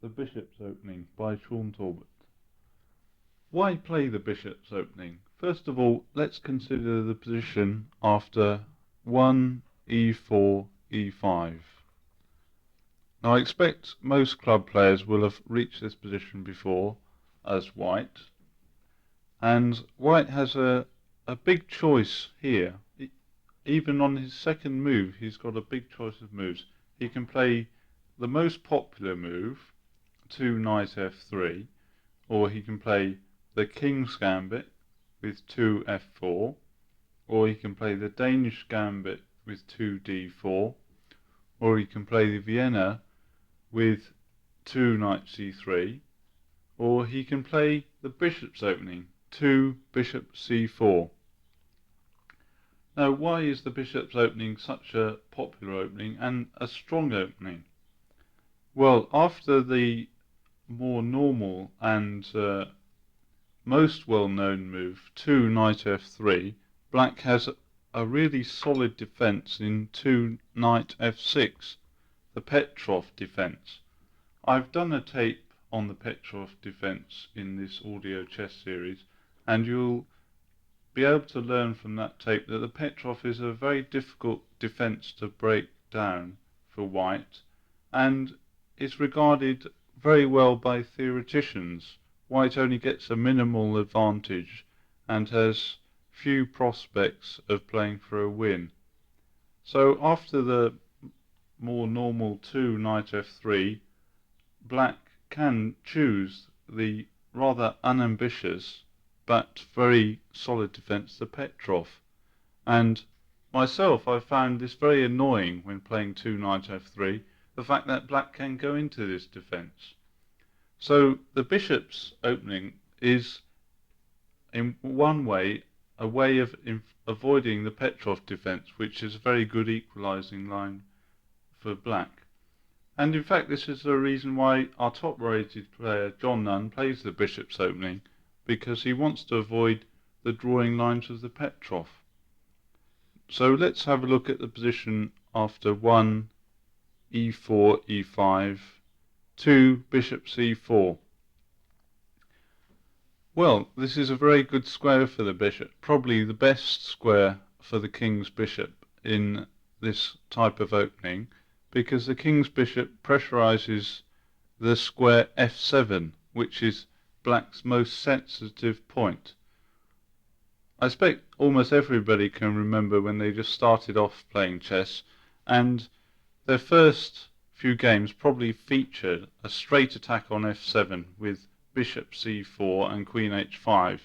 The Bishop's Opening by Shaun Taulbut. Why play the Bishop's Opening? First of all, let's consider the position after 1, e4, e5. Now I expect most club players will have reached this position before as white, and white has a big choice here. Even on his second move he's got a big choice of moves. He can play the most popular move, 2 knight f3, or he can play the King's Gambit with 2 f4, or he can play the Danish Gambit with 2 d4, or he can play the Vienna with 2 knight c3, or he can play the Bishop's Opening, 2 bishop c4. Now, why is the Bishop's Opening such a popular opening and a strong opening? Well, after the more normal and most well-known move, 2 knight f3, black has a really solid defence in 2 knight f6, the Petrov defence. I've done a tape on the Petrov defence in this audio chess series, and you'll be able to learn from that tape that the Petrov is a very difficult defence to break down for white, and is regarded very well by theoreticians. White only gets a minimal advantage and has few prospects of playing for a win. So after the more normal 2 knight f3, black can choose the rather unambitious but very solid defence, the Petrov. And myself, I found this very annoying when playing 2 knight f3, the fact that black can go into this defence. So the Bishop's Opening is, in one way, a way of avoiding the Petrov defence, which is a very good equalising line for black. And in fact, this is the reason why our top-rated player, John Nunn, plays the Bishop's Opening, because he wants to avoid the drawing lines of the Petrov. So let's have a look at the position after 1, e4, e5, 2, bishop c4. Well, this is a very good square for the bishop, probably the best square for the king's bishop in this type of opening, because the king's bishop pressurizes the square f7, which is black's most sensitive point. I expect almost everybody can remember when they just started off playing chess, and their first few games probably featured a straight attack on f7 with bishop c4 and queen h5.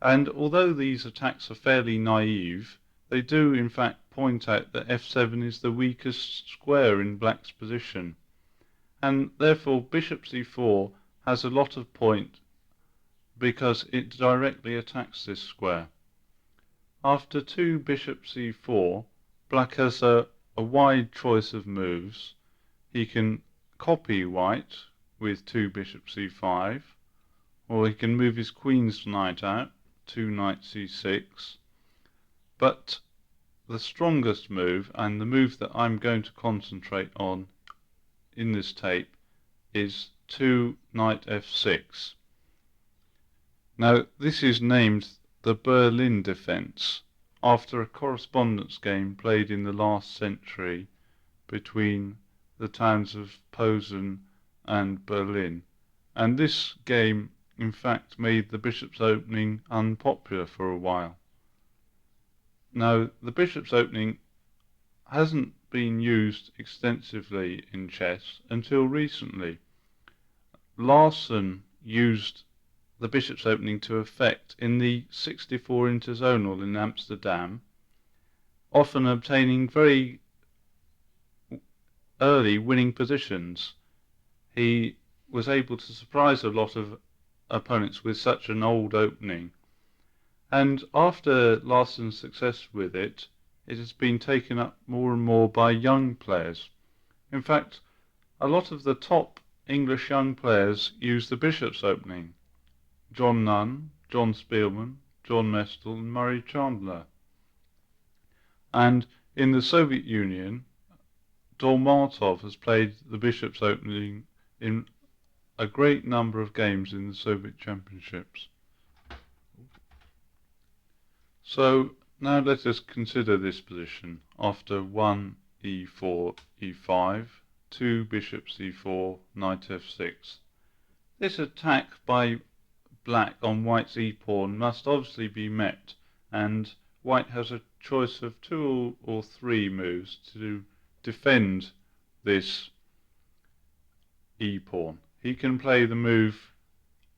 And although these attacks are fairly naive, they do in fact point out that f7 is the weakest square in black's position, and therefore bishop c4 has a lot of point because it directly attacks this square. After 2 bishop c4, black has a wide choice of moves. He can copy white with 2 bishop c5, or he can move his queen's knight out, 2 knight c6. But the strongest move, and the move that I'm going to concentrate on in this tape, is 2 knight f6. Now this is named the Berlin defence, after a correspondence game played in the last century between the towns of Posen and Berlin. And this game in fact made the Bishop's Opening unpopular for a while. Now the Bishop's Opening hasn't been used extensively in chess until recently. Larsen used the Bishop's Opening to effect in the 64 interzonal in Amsterdam, often obtaining very early winning positions. He was able to surprise a lot of opponents with such an old opening, and after Larsen's success with it, it has been taken up more and more by young players. In fact, a lot of the top English young players use the Bishop's Opening. John Nunn, John Spielman, John Mestel and Murray Chandler. And in the Soviet Union, Dolmatov has played the Bishop's Opening in a great number of games in the Soviet Championships. So now let us consider this position after 1 e4 e5, 2 bishop c4, knight f6. This attack by black on white's e-pawn must obviously be met, and white has a choice of 2 or 3 moves to defend this e-pawn. He can play the move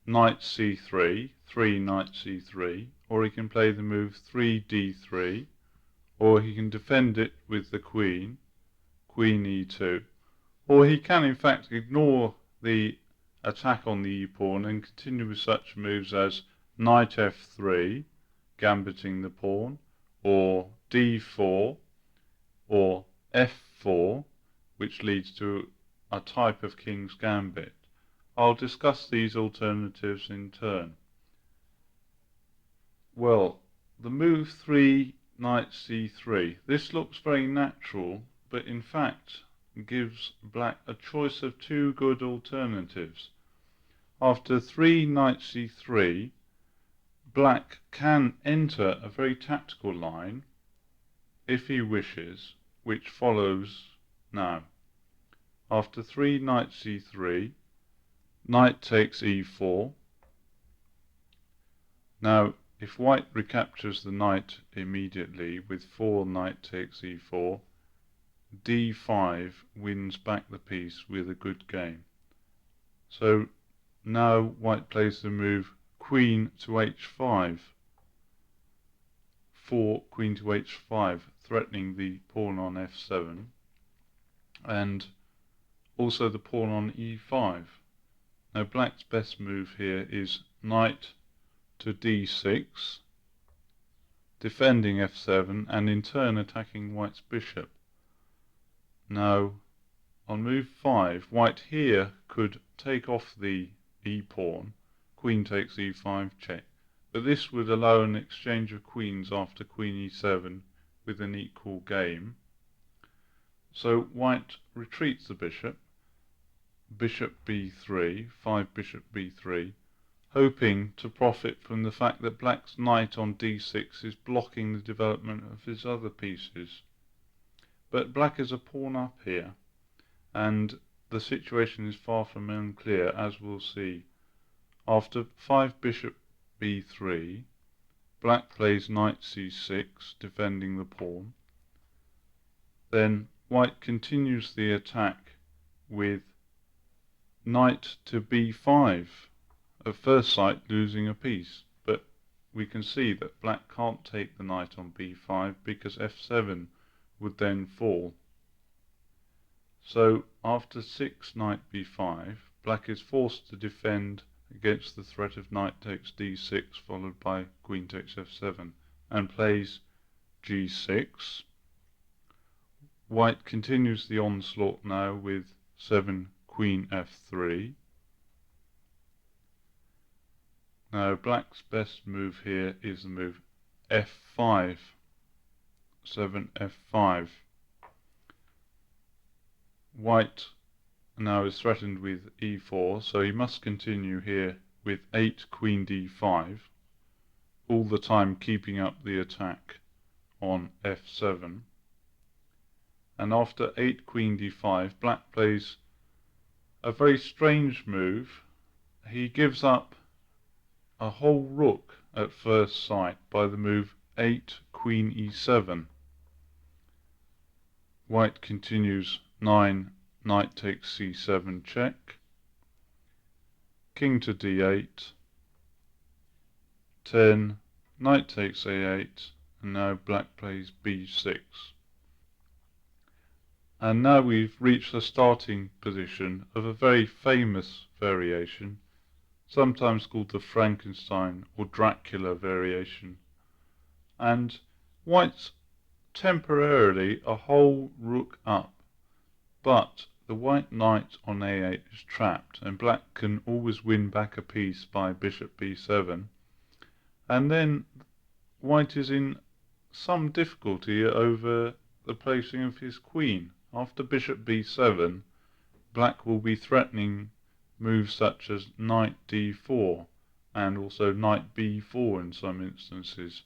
knight c3, 3 knight c3, or he can play the move 3 d3, or he can defend it with the queen, queen e2, or he can in fact ignore the attack on the e-pawn and continue with such moves as knight f3, gambiting the pawn, or d4, or f4, which leads to a type of king's gambit. I'll discuss these alternatives in turn. Well, the move 3 knight c3, this looks very natural, but in fact gives black a choice of 2 good alternatives. After 3 knight c3, black can enter a very tactical line, if he wishes, which follows now. After 3 knight c3, knight takes e4. Now, if white recaptures the knight immediately with 4 knight takes e4, d5 wins back the piece with a good game. So now white plays the move queen to h5, queen to h5, threatening the pawn on f7, and also the pawn on e5. Now black's best move here is knight to d6, defending f7 and in turn attacking white's bishop. Now on move 5, white here could take off the e-pawn, queen takes e5 check, but this would allow an exchange of queens after queen e7 with an equal game. So white retreats the bishop, bishop b3, 5 bishop b3, hoping to profit from the fact that black's knight on d6 is blocking the development of his other pieces. But black is a pawn up here, and the situation is far from unclear, as we'll see. After 5 bishop b3, black plays knight c6, defending the pawn. Then white continues the attack with knight to b5, at first sight losing a piece, but we can see that black can't take the knight on b5 because f7 would then fall. So after 6 knight b5, black is forced to defend against the threat of knight takes d6 followed by queen takes f7, and plays g6. White continues the onslaught now with 7 queen f3. Now black's best move here is the move f5, 7 f5. White now is threatened with e4, so he must continue here with 8 queen d5, all the time keeping up the attack on f7. And after 8 queen d5, black plays a very strange move. He gives up a whole rook at first sight by the move 8 queen e7. White continues 9 knight takes c7 check, king to d8, 10 knight takes a8, and now black plays b6. And now we've reached the starting position of a very famous variation, sometimes called the Frankenstein or Dracula variation. And white's temporarily a whole rook up, but the white knight on a8 is trapped, and black can always win back a piece by bishop b7. And then white is in some difficulty over the placing of his queen. After bishop b7, black will be threatening moves such as knight d4 and also knight b4 in some instances.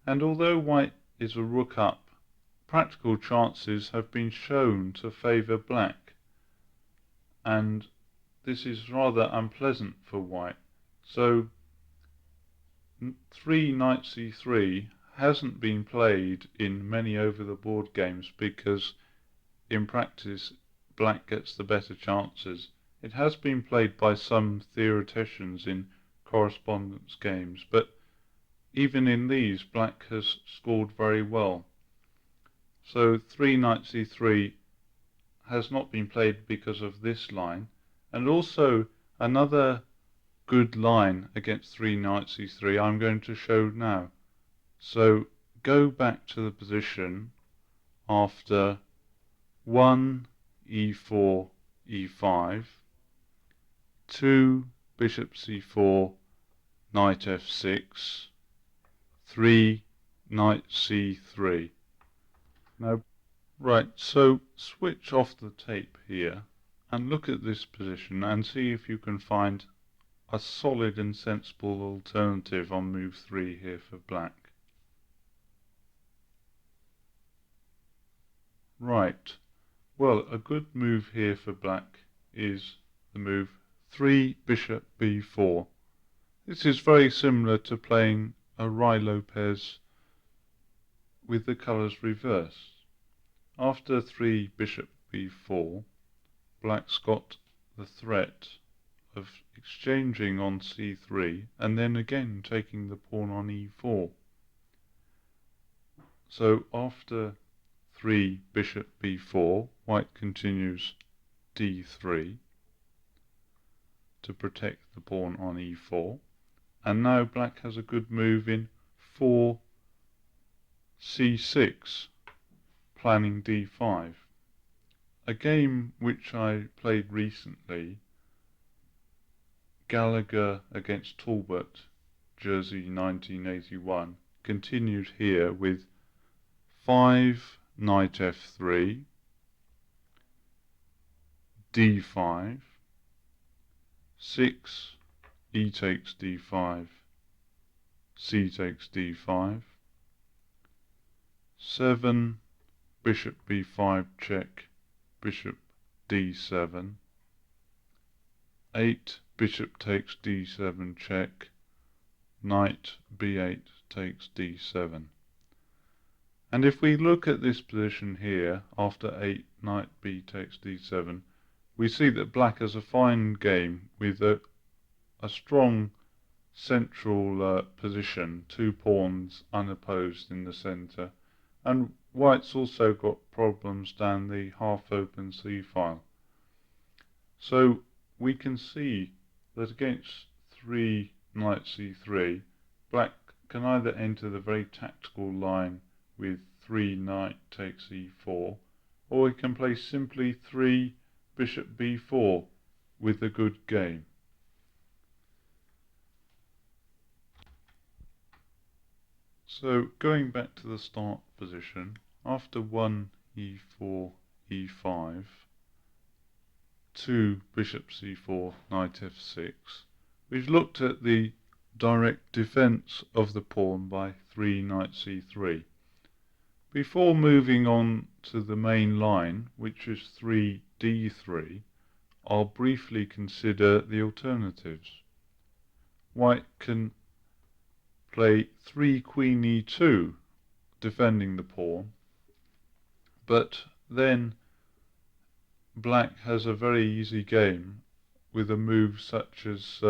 And although white is a rook up, practical chances have been shown to favour black, and this is rather unpleasant for white. So 3 knight c3 hasn't been played in many over-the-board games because in practice black gets the better chances. It has been played by some theoreticians in correspondence games, but even in these black has scored very well. So 3 knight c3 has not been played because of this line, and also another good line against 3 knight c3 I'm going to show now. So go back to the position after 1 e4 e5, 2 bishop c4 knight f6, 3 knight c3. Now, right, so switch off the tape here and look at this position and see if you can find a solid and sensible alternative on move 3 here for black. Right, well, a good move here for black is the move 3 bishop b4. This is very similar to playing a Ruy Lopez with the colours reversed. After 3 bishop b4, black's got the threat of exchanging on c3 and then again taking the pawn on e4. So after 3 bishop b4, white continues d3 to protect the pawn on e4, and now black has a good move in 4 c6, planning d5. A game which I played recently, Gallagher against Taulbut, Jersey 1981, continued here with 5 knight f3, d5, 6 e takes d5, c takes d5, 7 bishop b5 check, bishop d7, 8 bishop takes d7 check, knight b8 takes d7. And if we look at this position here, after 8 knight b takes d7, we see that black has a fine game with a strong central position, 2 pawns unopposed in the centre, and white's also got problems down the half-open c-file. So we can see that against 3 knight c3, black can either enter the very tactical line with 3 knight takes e4, or he can play simply 3 bishop b4 with a good game. So going back to the start position, after 1 e4 e5, 2 bishop c4 knight f6, we've looked at the direct defence of the pawn by 3 knight c3. Before moving on to the main line, which is 3 d3, I'll briefly consider the alternatives. White can play 3 queen e2, defending the pawn, but then black has a very easy game with a move such as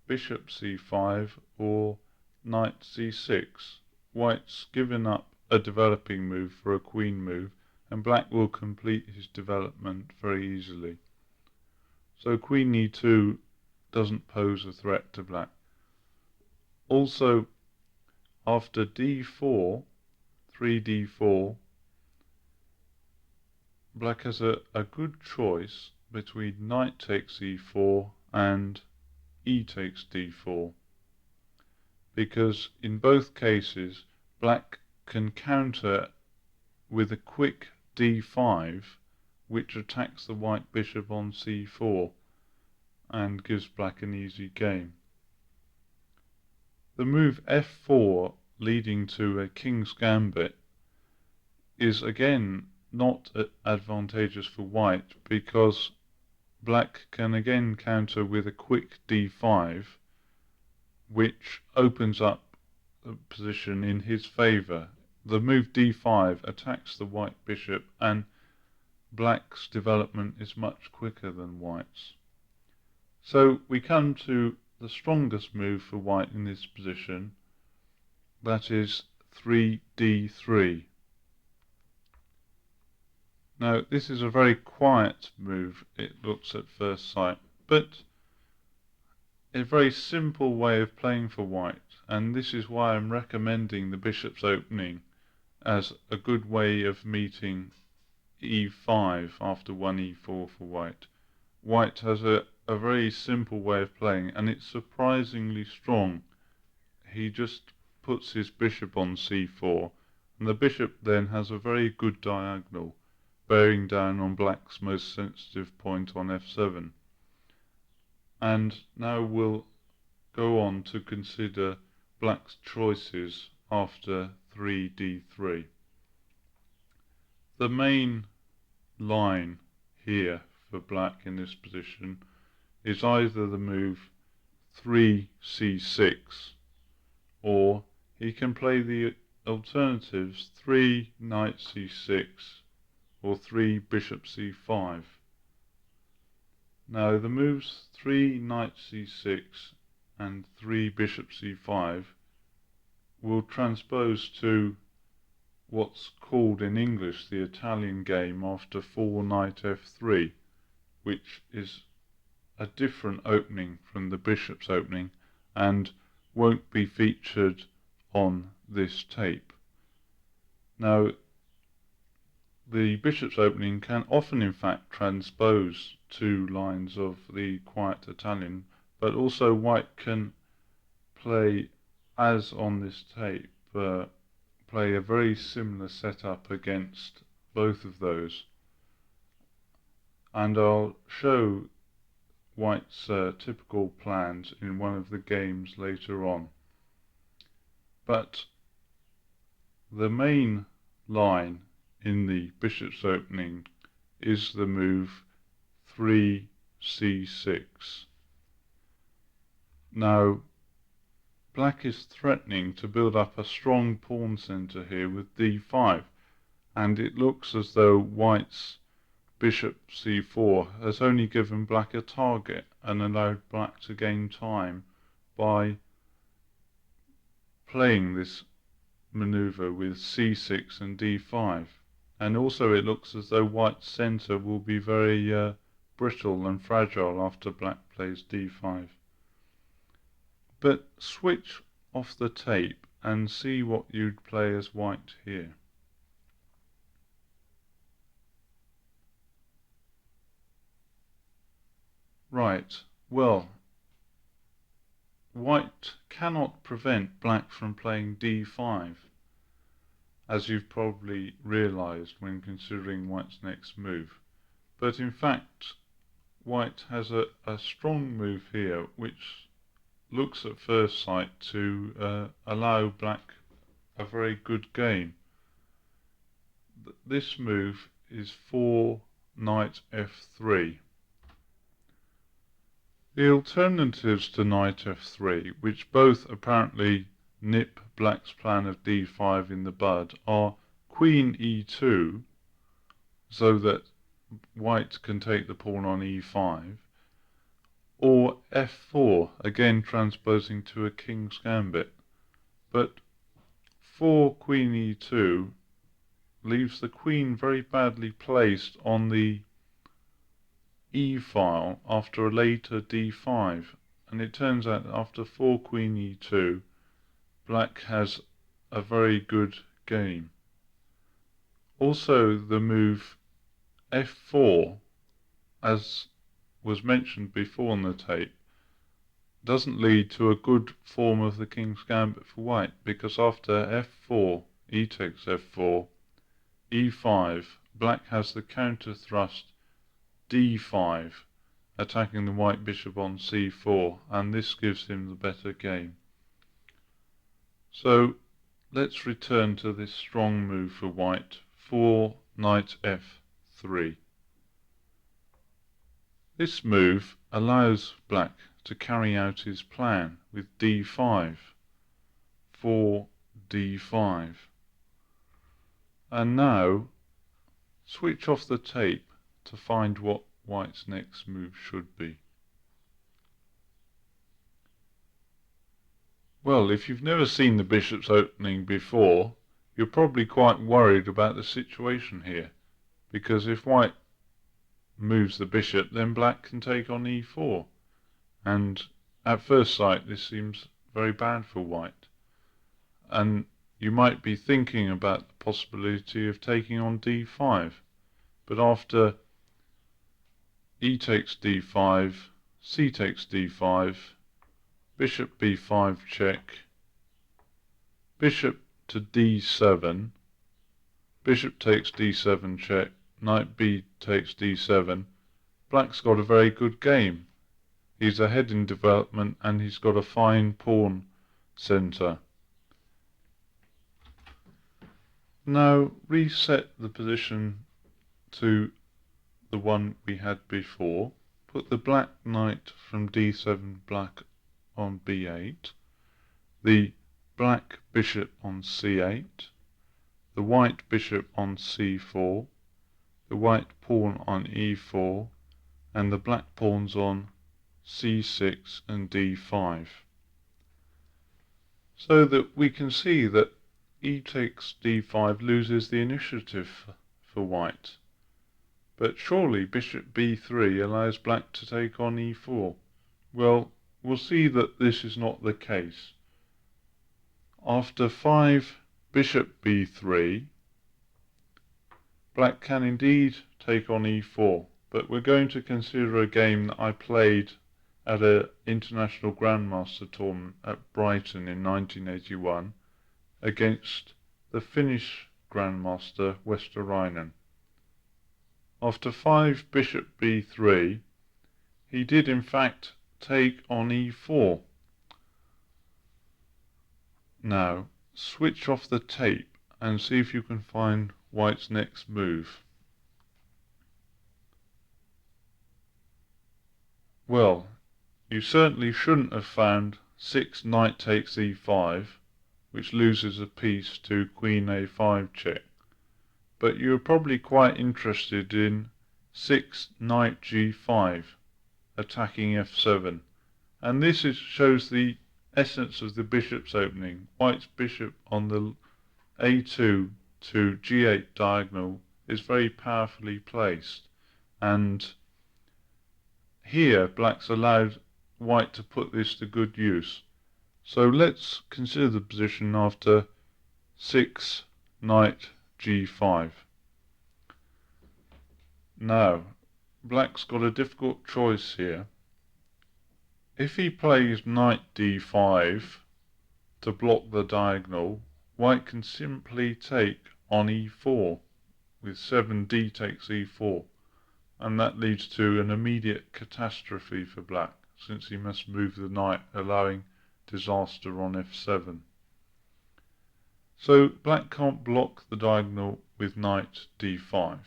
bishop c5 or knight c6. White's given up a developing move for a queen move, and black will complete his development very easily. So queen e2 doesn't pose a threat to black. Also, after d4, 3d4, black has a good choice between knight takes e4 and e takes d4, because in both cases black can counter with a quick d5 which attacks the white bishop on c4, and gives black an easy game. The move f4 leading to a king's gambit is again not advantageous for white because black can again counter with a quick d5, which opens up the position in his favour. The move d5 attacks the white bishop, and black's development is much quicker than white's. So we come to the strongest move for white in this position, that is 3d3. Now this is a very quiet move, it looks at first sight, but a very simple way of playing for white, and this is why I'm recommending the bishop's opening as a good way of meeting e5 after 1e4 for white. White has a very simple way of playing, and it's surprisingly strong. He just puts his bishop on c4, and the bishop then has a very good diagonal, bearing down on black's most sensitive point on f7. And now we'll go on to consider black's choices after 3d3. The main line here for black in this position is either the move 3c6, or he can play the alternatives 3 knight c6 or 3 bishop c5. Now the moves 3 knight c6 and 3 bishop c5 will transpose to what's called in English the Italian game after 4 knight f3, which is a different opening from the bishop's opening and won't be featured on this tape. Now the bishop's opening can often in fact transpose two lines of the quiet Italian, but also white can play, as on this tape, play a very similar setup against both of those, and I'll show white's typical plans in one of the games later on. But the main line in the bishop's opening is the move 3c6. Now black is threatening to build up a strong pawn centre here with d5, and it looks as though white's bishop c4 has only given black a target and allowed black to gain time by playing this maneuver with c6 and d5. And also it looks as though white's centre will be very brittle and fragile after black plays d5. But switch off the tape and see what you'd play as white here. Right, well, white cannot prevent black from playing d5, as you've probably realised when considering white's next move. But in fact, white has a strong move here, which looks at first sight to allow black a very good game. This move is 4 knight f3. The alternatives to knight f3, which both apparently nip black's plan of d5 in the bud, are queen e2, so that white can take the pawn on e5, or f4, again transposing to a king's gambit. But 4 queen e2 leaves the queen very badly placed on the e-file after a later d5, and it turns out that after 4 queen e2 black has a very good game. Also the move f4, as was mentioned before on the tape, doesn't lead to a good form of the king's gambit for white, because after f4, e takes f4, e5, black has the counter thrust d5, attacking the white bishop on c4, and this gives him the better game. So let's return to this strong move for white, for knight f3. This move allows black to carry out his plan with d5, for d5. And now switch off the tape to find what white's next move should be. Well, if you've never seen the bishop's opening before, you're probably quite worried about the situation here, because if white moves the bishop, then black can take on e4, and at first sight this seems very bad for white. And you might be thinking about the possibility of taking on d5, but after e takes d5, c takes d5, bishop b5 check, bishop to d7, bishop takes d7 check, knight b takes d7, black's got a very good game. He's ahead in development and he's got a fine pawn centre. Now reset the position to the one we had before. Put the black knight from d7 black on b8, the black bishop on c8, the white bishop on c4, the white pawn on e4, and the black pawns on c6 and d5. So that we can see that e takes d5 loses the initiative for white. But surely bishop b3 allows black to take on e4. Well, we'll see that this is not the case. After 5 bishop b3, black can indeed take on e4, but we're going to consider a game that I played at an international grandmaster tournament at Brighton in 1981 against the Finnish grandmaster Westerinen. After 5 bishop b3, he did in fact take on e4. Now switch off the tape and see if you can find white's next move. Well, you certainly shouldn't have found 6 knight takes e5, which loses a piece to queen a5 check, but you're probably quite interested in 6 knight g5 attacking f7, and this shows the essence of the bishop's opening. White's bishop on the a2 to g8 diagonal is very powerfully placed, and here black's allowed white to put this to good use. So let's consider the position after 6 knight g5. Now black's got a difficult choice here. If he plays knight d5 to block the diagonal, white can simply take on e4 with 7d takes e4, and that leads to an immediate catastrophe for black, since he must move the knight, allowing disaster on f7. So black can't block the diagonal with knight d5.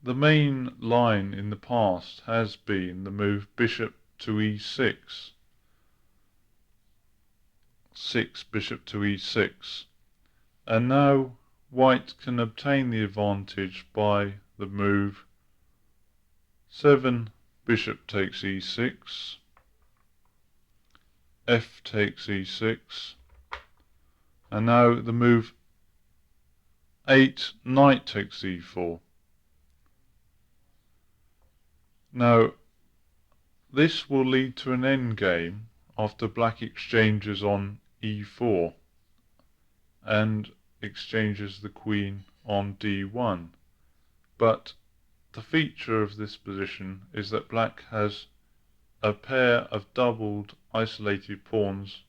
The main line in the past has been the move bishop to e6, 6 bishop to e6, and now white can obtain the advantage by the move 7 bishop takes e6, f takes e6, and now the move 8 knight takes e4. Now this will lead to an endgame after black exchanges on e4 and exchanges the queen on d1, but the feature of this position is that black has a pair of doubled isolated pawns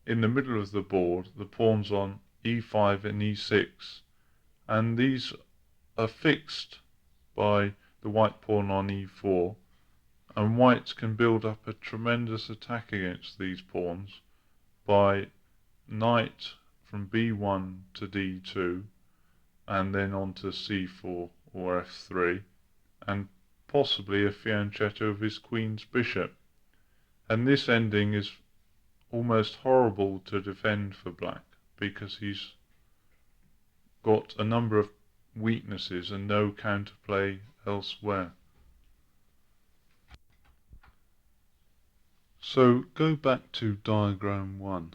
in the middle of the board, the pawns on e5 and e6, and these are fixed by the white pawn on e4, and white can build up a tremendous attack against these pawns by knight from b1 to d2, and then on to c4 or f3, and possibly a fianchetto of his queen's bishop. And this ending is almost horrible to defend for black, because he's got a number of weaknesses and no counterplay elsewhere. So go back to diagram 1.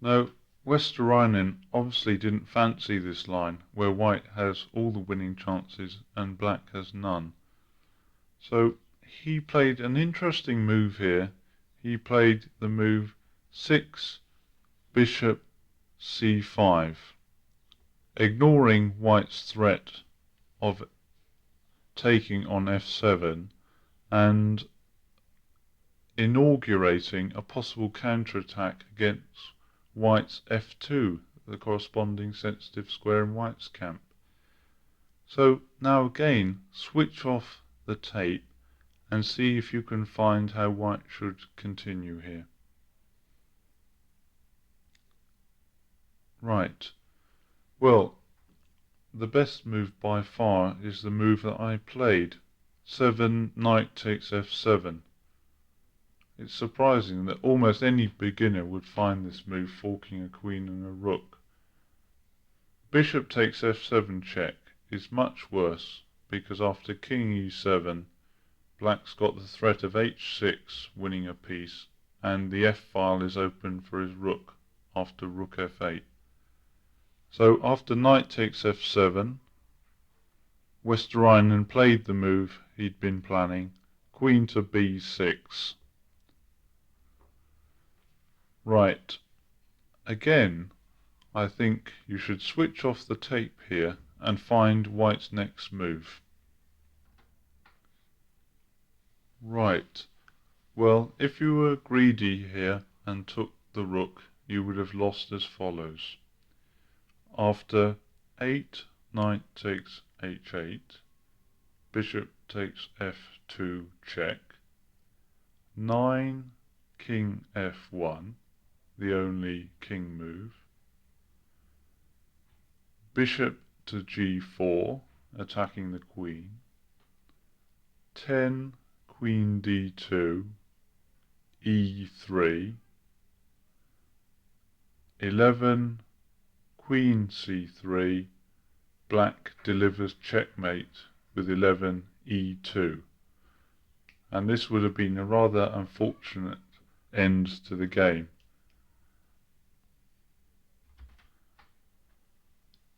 Now, Westerainen obviously didn't fancy this line, where white has all the winning chances and black has none. So he played an interesting move here. He played the move 6 bishop c5, ignoring white's threat of taking on f7 and inaugurating a possible counterattack against white's f2, the corresponding sensitive square in white's camp. So now again, switch off the tape and see if you can find how white should continue here. Right. Well, the best move by far is the move that I played. 7 knight takes f7. It's surprising that almost any beginner would find this move forking a queen and a rook. Bishop takes f7 check is much worse, because after king e7, black's got the threat of h6 winning a piece, and the f-file is open for his rook after rook f8. So after knight takes f7, Westerainen played the move he'd been planning, queen to b6. Right, again, I think you should switch off the tape here and find white's next move. Right, well, if you were greedy here and took the rook, you would have lost as follows. After 8, knight takes h8, bishop takes f2 check, 9, king f1, the only king move, bishop to g4, attacking the queen, 10, queen d2, e3, 11, queen c3, black delivers checkmate with 11 e2, and this would have been a rather unfortunate end to the game.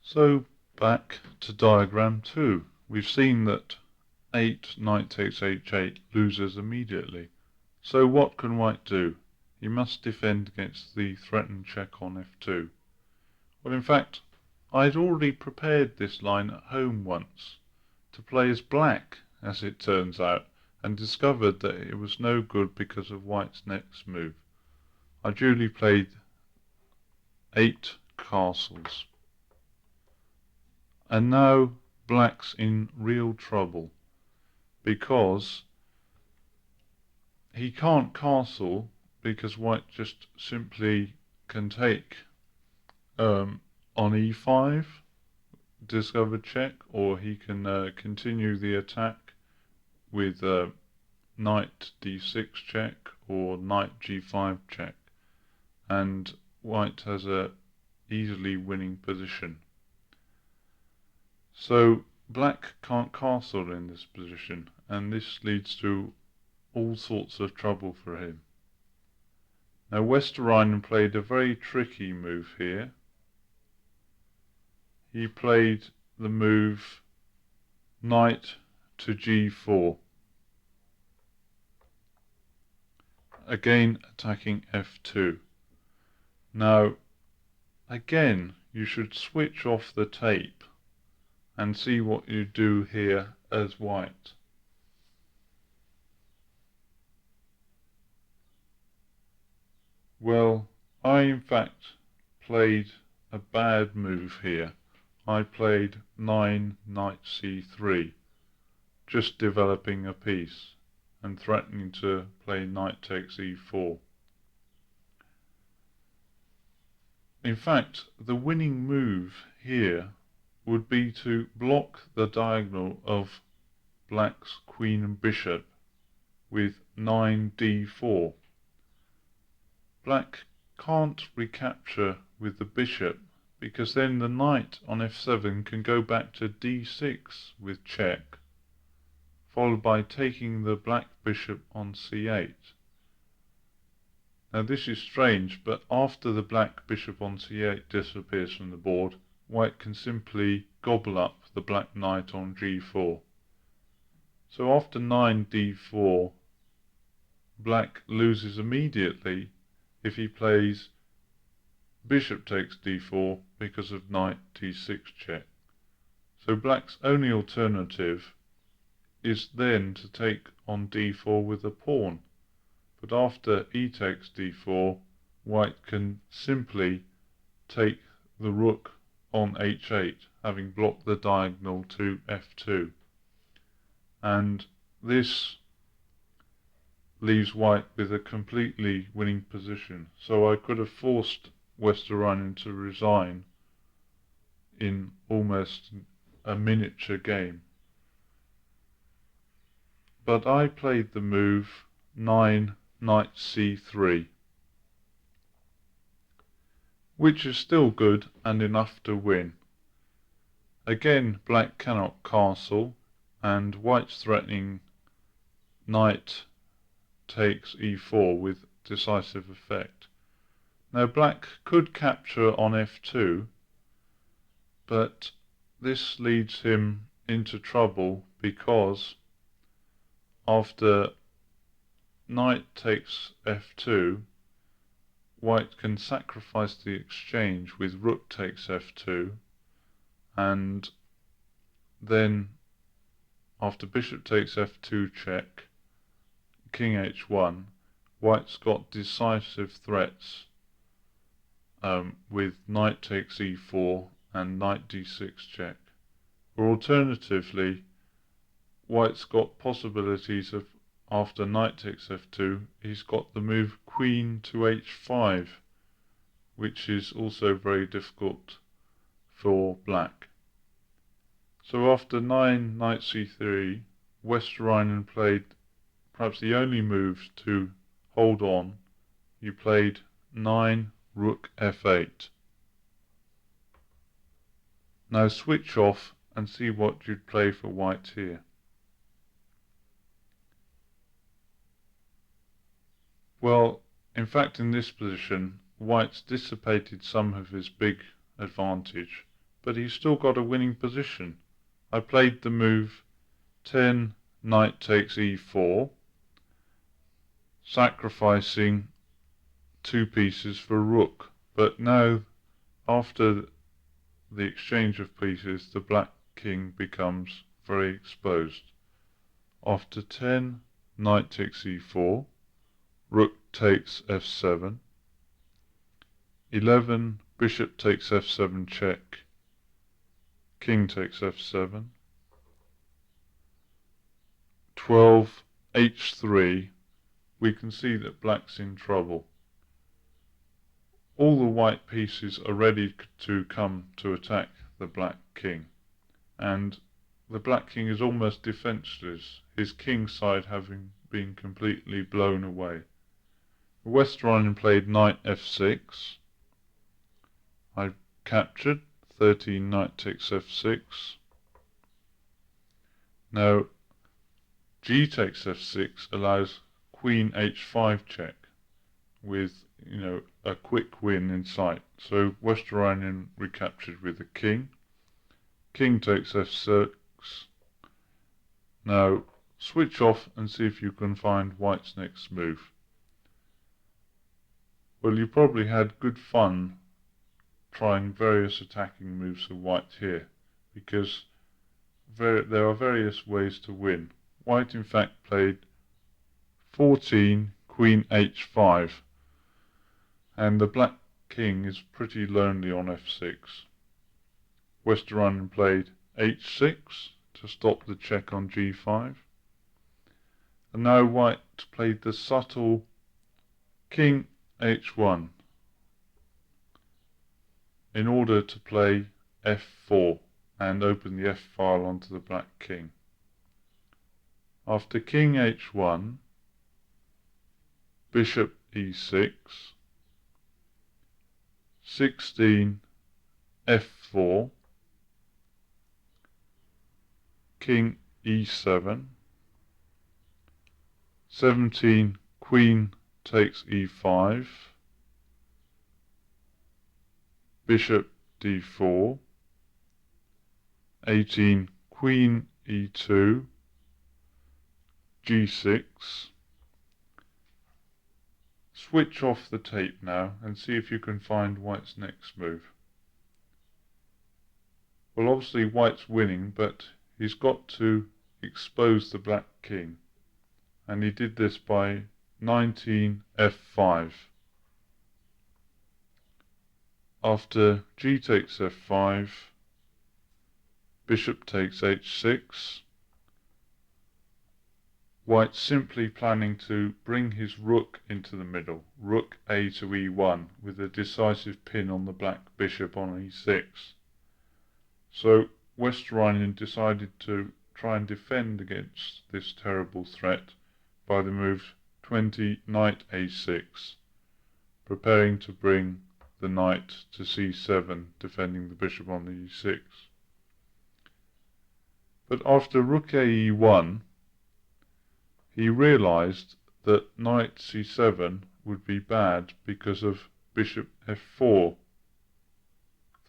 So back to diagram 2. We've seen that 8 knight takes h8 loses immediately. So what can white do? He must defend against the threatened check on f2. Well, in fact, I'd already prepared this line at home once to play as black, as it turns out, and discovered that it was no good because of white's next move. I duly played 8 castles. And now black's in real trouble, because he can't castle because white just simply can take on e5, discover check, or he can continue the attack with knight d6 check or knight g5 check, and white has a easily winning position. So black can't castle in this position, and this leads to all sorts of trouble for him. Now Westerainen played a very tricky move here. He played the move knight to g4, again attacking f2. Now again, you should switch off the tape and see what you do here as white. Well, I in fact played a bad move here. I played 9 knight c3, just developing a piece and threatening to play knight takes e4. In fact, the winning move here would be to block the diagonal of black's queen and bishop with 9d4. Black can't recapture with the bishop because then the knight on f7 can go back to d6 with check, followed by taking the black bishop on c8. Now this is strange, but after the black bishop on c8 disappears from the board, white can simply gobble up the black knight on g4. So after 9d4, black loses immediately if he plays bishop takes d4 because of knight d6 check. So black's only alternative is then to take on d4 with a pawn. But after e takes d4, white can simply take the rook on h8, having blocked the diagonal to f2. And this leaves white with a completely winning position. So I could have forced Westerinen to resign in almost a miniature game. But I played the move 9 knight c3, which is still good and enough to win. Again, black cannot castle, and white's threatening knight takes e4 with decisive effect. Now black could capture on f2, but this leads him into trouble because after knight takes f2, white can sacrifice the exchange with rook takes f2, and then after bishop takes f2 check, king h1, white's got decisive threats with knight takes e4 and knight d6 check. Or alternatively, white's got possibilities of, after knight takes f2, he's got the move queen to h5, which is also very difficult for black. So after 9 knight c3, Westerinen played perhaps the only move to hold on. He played 9 rook f8. Now switch off and see what you'd play for white here. Well, in fact, in this position, white's dissipated some of his big advantage, but he's still got a winning position. I played the move 10 knight takes e4, sacrificing 2 pieces for rook, but now after the exchange of pieces, the black king becomes very exposed. After 10 knight takes e4, rook takes f7, 11 bishop takes f7 check, king takes f7, 12 h3, we can see that black's in trouble. All the white pieces are ready to come to attack the black king, and the black king is almost defenseless, his king side having been completely blown away. Westerinen played knight f6. I captured 13 knight takes f6. Now g takes f6 allows queen h5 check with, a quick win in sight. So Westerinen recaptured with the king. King takes f6. Now switch off and see if you can find white's next move. Well, you probably had good fun trying various attacking moves of white here, because there are various ways to win. White in fact played 14 queen h5, and the black king is pretty lonely on f6. Westerinen played h6, to stop the check on g5. And now white played the subtle king h1 in order to play f4 and open the f file onto the black king. After king h1, bishop e6, 16 f4, king e7, 17 queen takes e5, bishop d4, 18 queen e2, g6. Switch off the tape now and see if you can find white's next move. Well, obviously white's winning, but he's got to expose the black king, and he did this by 19 f5. After g takes f5, bishop takes h6, white simply planning to bring his rook into the middle, rook a to e1, with a decisive pin on the black bishop on e6. So Westerinen decided to try and defend against this terrible threat by the move 20 knight a6, preparing to bring the knight to c7, defending the bishop on the e6. But after rook a e1, he realized that knight c7 would be bad because of bishop f4,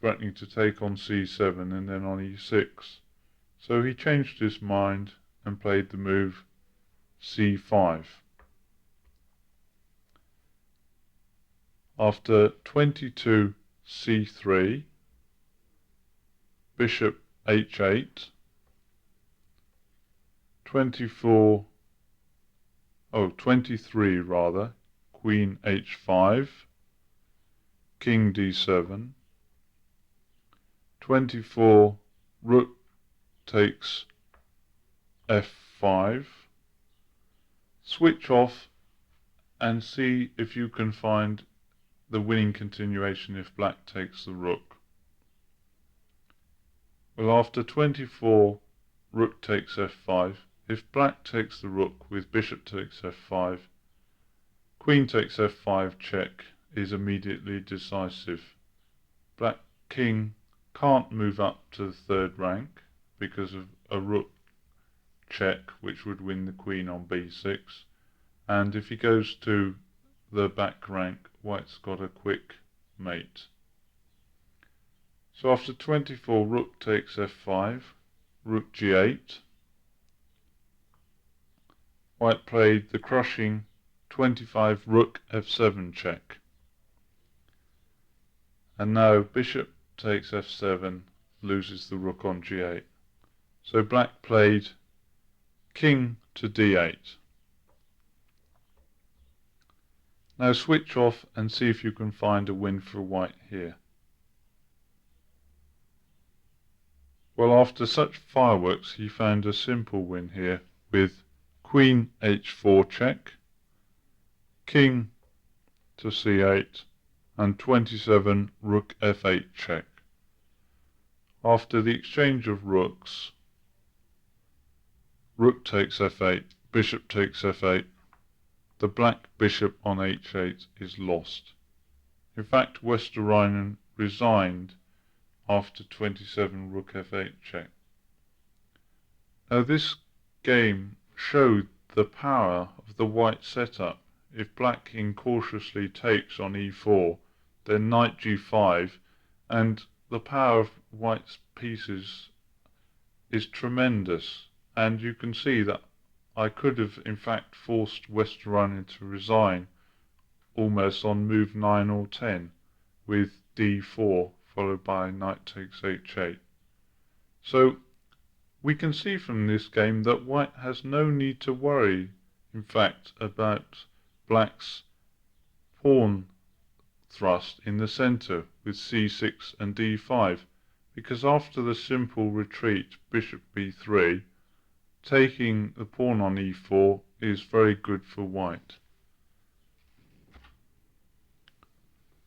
threatening to take on c7 and then on e6. So he changed his mind and played the move c5. After 22 c3, bishop h8, 23 rather, queen h5, king d7, 24 rook takes f5. Switch off and see if you can find the winning continuation if black takes the rook. Well, after 24 rook takes f5, if black takes the rook with bishop takes f5, queen takes f5 check is immediately decisive. Black king can't move up to the third rank because of a rook check which would win the queen on b6, and if he goes to the back rank, white's got a quick mate. So after 24 rook takes f5, rook g8, white played the crushing 25 rook f7 check. And now bishop takes f7, loses the rook on g8. So black played king to d8. Now switch off and see if you can find a win for white here. Well, after such fireworks, he found a simple win here with queen h4 check, king to c8, and 27 rook f8 check. After the exchange of rooks, rook takes f8, bishop takes f8, the black bishop on h8 is lost. In fact, Westerinen resigned after 27 rook f8 check. Now this game showed the power of the white setup. If black incautiously takes on e4, then knight g5, and the power of white's pieces is tremendous. And you can see that I could have in fact forced Westerinen to resign almost on move 9 or 10 with d4 followed by knight takes h8. So we can see from this game that white has no need to worry, in fact, about black's pawn thrust in the centre with c6 and d5, because after the simple retreat bishop b3, taking the pawn on e4 is very good for white.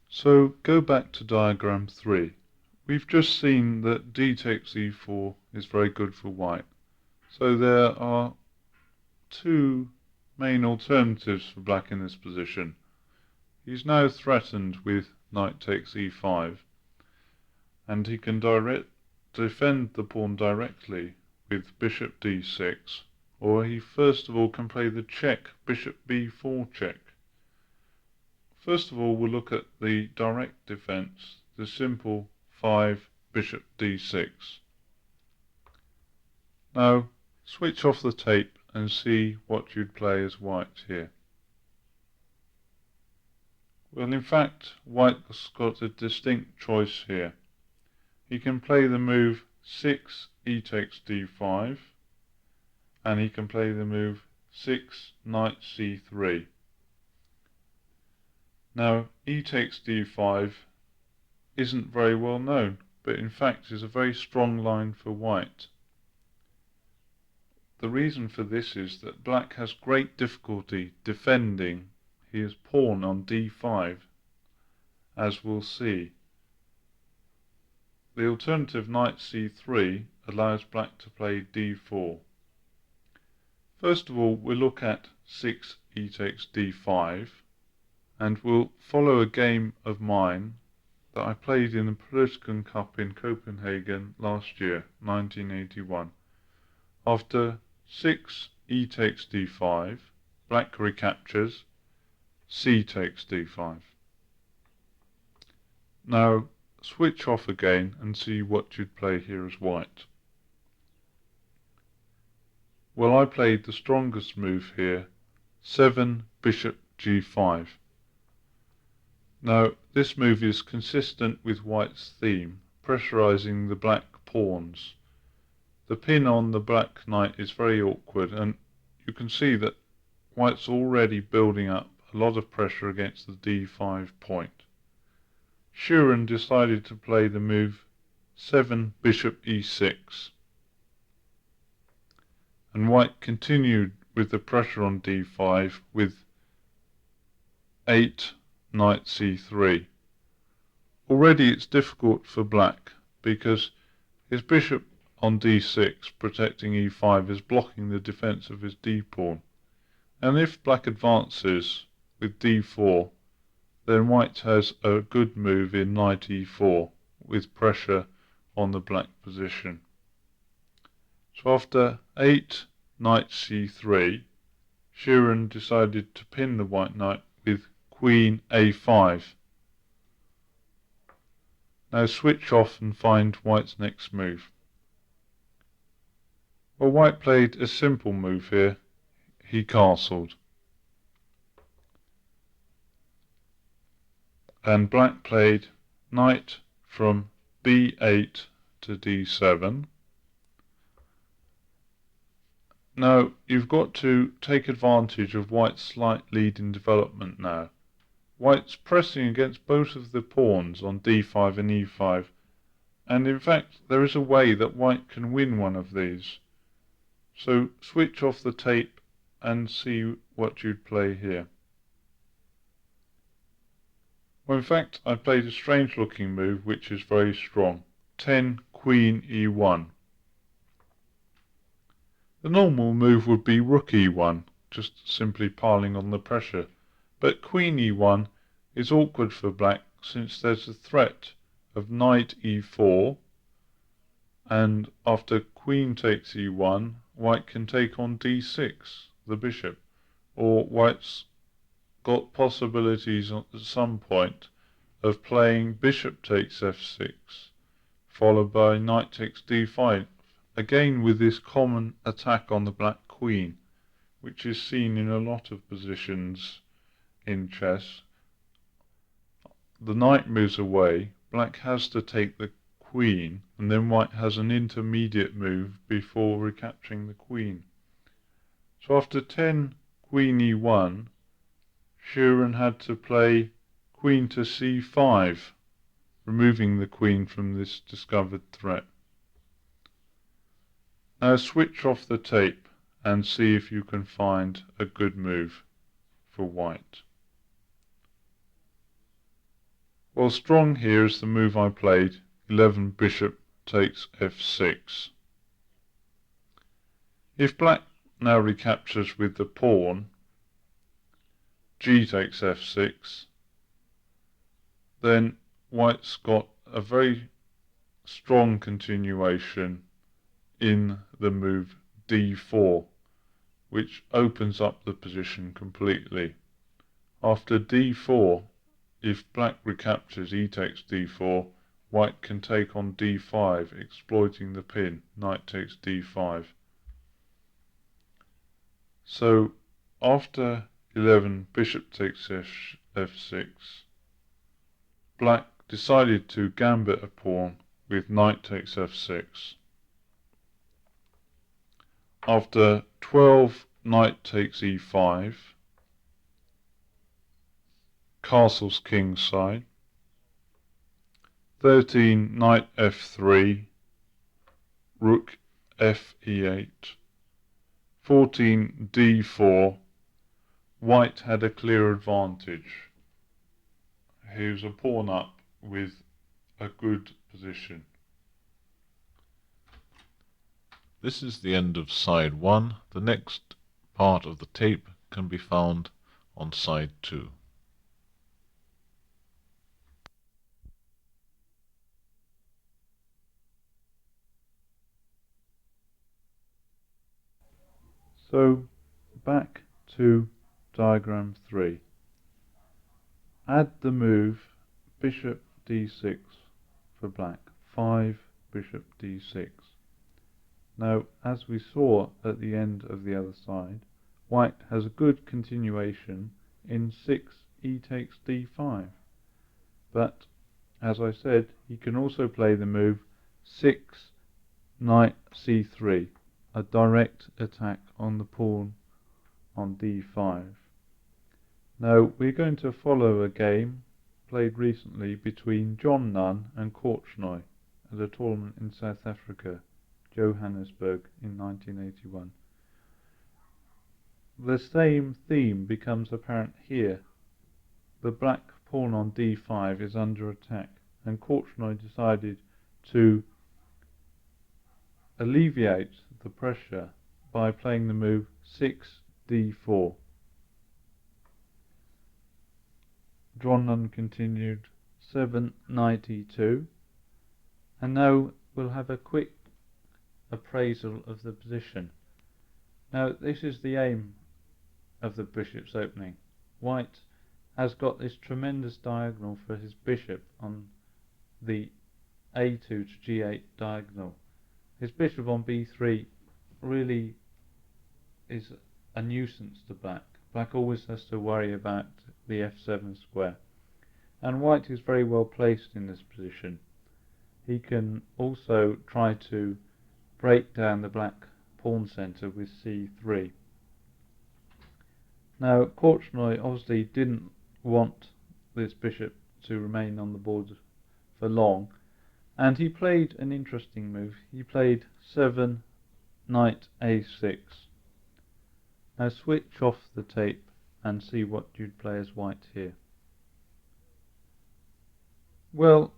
So go back to diagram 3. We've just seen that d takes e4 is very good for white. So there are two main alternatives for black in this position. He's now threatened with knight takes e5, and he can defend the pawn directly with bishop d6, or he first of all can play the check bishop b4 check. First of all, we'll look at the direct defense, the simple 5 bishop d6. Now switch off the tape and see what you'd play as white here. Well, in fact, white's got a distinct choice here. He can play the move 6 e takes d5, and he can play the move 6 knight c3. Now, e takes d5 isn't very well known, but in fact is a very strong line for white. The reason for this is that black has great difficulty defending his pawn on d5, as we'll see. The alternative knight c3 allows black to play d4. First of all, we'll look at 6 e takes d5, and we'll follow a game of mine that I played in the Political Cup in Copenhagen last year, 1981. After 6 e takes d5, black recaptures, c takes d5. Now switch off again and see what you'd play here as white. Well, I played the strongest move here, 7 bishop g5. Now this move is consistent with white's theme, pressurizing the black pawns. The pin on the black knight is very awkward, and you can see that white's already building up a lot of pressure against the d5 point. Shaun decided to play the move 7 bishop e6, and white continued with the pressure on d5 with 8 knight c3. Already it's difficult for black because his bishop on d6 protecting e5 is blocking the defense of his d-pawn, and if black advances with d4, then white has a good move in knight e4 with pressure on the black position. So after 8 knight c3, Shaun decided to pin the white knight with queen a5. Now switch off and find white's next move. Well, white played a simple move here. He castled. And black played knight from b8 to d7. Now you've got to take advantage of white's slight lead in development now. White's pressing against both of the pawns on d5 and e5, and in fact there is a way that white can win one of these. So switch off the tape and see what you'd play here. Well, in fact I played a strange looking move which is very strong. 10 queen e1. The normal move would be rook e1, just simply piling on the pressure. But queen e1 is awkward for black since there's a threat of knight e4, and after queen takes e1, white can take on d6, the bishop, or white's got possibilities at some point of playing bishop takes f6, followed by knight takes d5, again with this common attack on the black queen, which is seen in a lot of positions in chess. The knight moves away, black has to take the queen, and then white has an intermediate move before recapturing the queen. So after 10 queen e1, Shaun had to play queen to c5, removing the queen from this discovered threat. Now switch off the tape and see if you can find a good move for white. Well, strong here is the move I played, 11 bishop takes f6. If black now recaptures with the pawn, g takes f6, then white's got a very strong continuation in the move d4, which opens up the position completely. After d4, if black recaptures e takes d4, white can take on d5, exploiting the pin, knight takes d5. So after 11 bishop takes f6, black decided to gambit a pawn with knight takes f6. After 12, knight takes e5, castles kingside. 13, knight f3, rook f e8. 14, d4. White had a clear advantage. He was a pawn up with a good position. This is the end of side 1. The next part of the tape can be found on side 2. So back to diagram 3. Add the move bishop d6 for black, 5 bishop d6. Now, as we saw at the end of the other side, white has a good continuation in 6 e takes d5. But, as I said, he can also play the move 6 knight c3, a direct attack on the pawn on d5. Now, we're going to follow a game played recently between John Nunn and Korchnoi at a tournament in South Africa, Johannesburg, in 1981. The same theme becomes apparent here. The black pawn on d5 is under attack, and Korchnoi decided to alleviate the pressure by playing the move 6 d4. John Nunn continued 7 knight e2, and now we'll have a quick appraisal of the position. Now, this is the aim of the bishop's opening. White has got this tremendous diagonal for his bishop on the a2 to g8 diagonal. His bishop on b3 really is a nuisance to black. Black always has to worry about the f7 square, and white is very well placed in this position. He can also try to break down the black pawn centre with c3. Now, Korchnoi obviously didn't want this bishop to remain on the board for long, and he played an interesting move. He played 7 knight a6. Now switch off the tape and see what you'd play as white here. Well,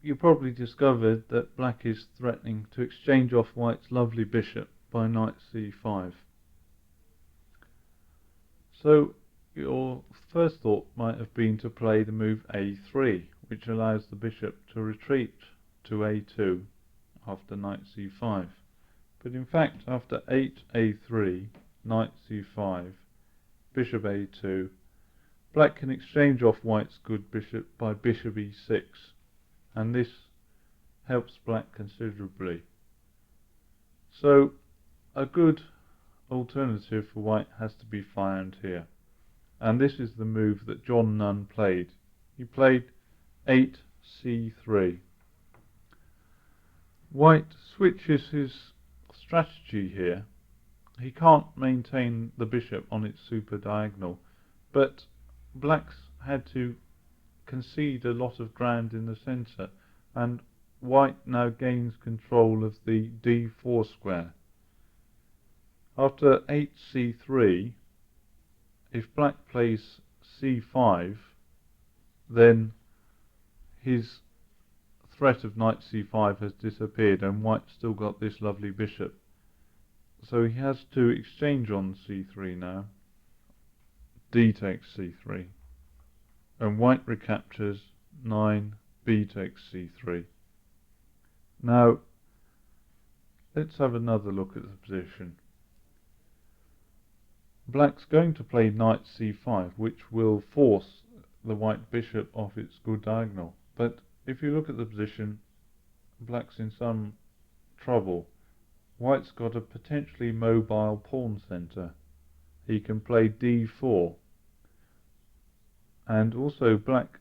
you probably discovered that black is threatening to exchange off white's lovely bishop by knight c5. So your first thought might have been to play the move a3, which allows the bishop to retreat to a2 after knight c5. But in fact, after 8 a3, knight c5, bishop a2, black can exchange off white's good bishop by bishop e6, and this helps black considerably. So a good alternative for white has to be found here, and this is the move that John Nunn played. He played 8 c3. White switches his strategy here. He can't maintain the bishop on its super diagonal, but black's had to concede a lot of ground in the centre, and white now gains control of the d4 square. After hc3, if black plays c5, then his threat of knight c5 has disappeared and white's still got this lovely bishop. So he has to exchange on c3 now. D takes c3. And white recaptures 9, b takes c3. Now, let's have another look at the position. Black's going to play knight c5, which will force the white bishop off its good diagonal. But if you look at the position, black's in some trouble. White's got a potentially mobile pawn centre. He can play d4. And also black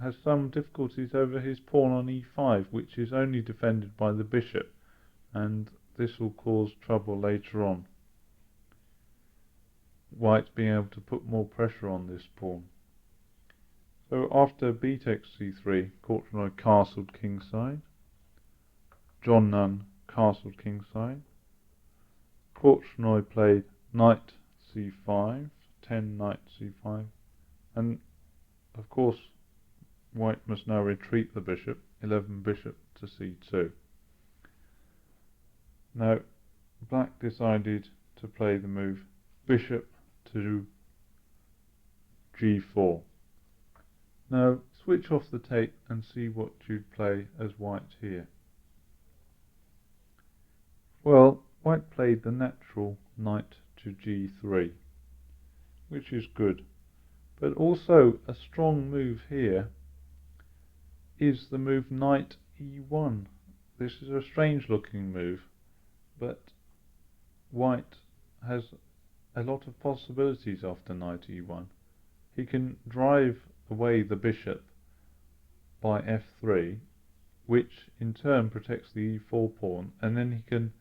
has some difficulties over his pawn on e5, which is only defended by the bishop, and this will cause trouble later on. White being able to put more pressure on this pawn. So after b takes c3, Korchnoi castled kingside. John Nunn castled kingside. Korchnoi played knight c5, 10 knight c5, and of course white must now retreat the bishop, 11 bishop to c2. Now black decided to play the move bishop to g4. Now switch off the tape and see what you'd play as white here. Well, white played the natural knight to g3, which is good. But also a strong move here is the move knight e1. This is a strange looking move, but white has a lot of possibilities after knight e1. He can drive away the bishop by f3, which in turn protects the e4 pawn, and then he can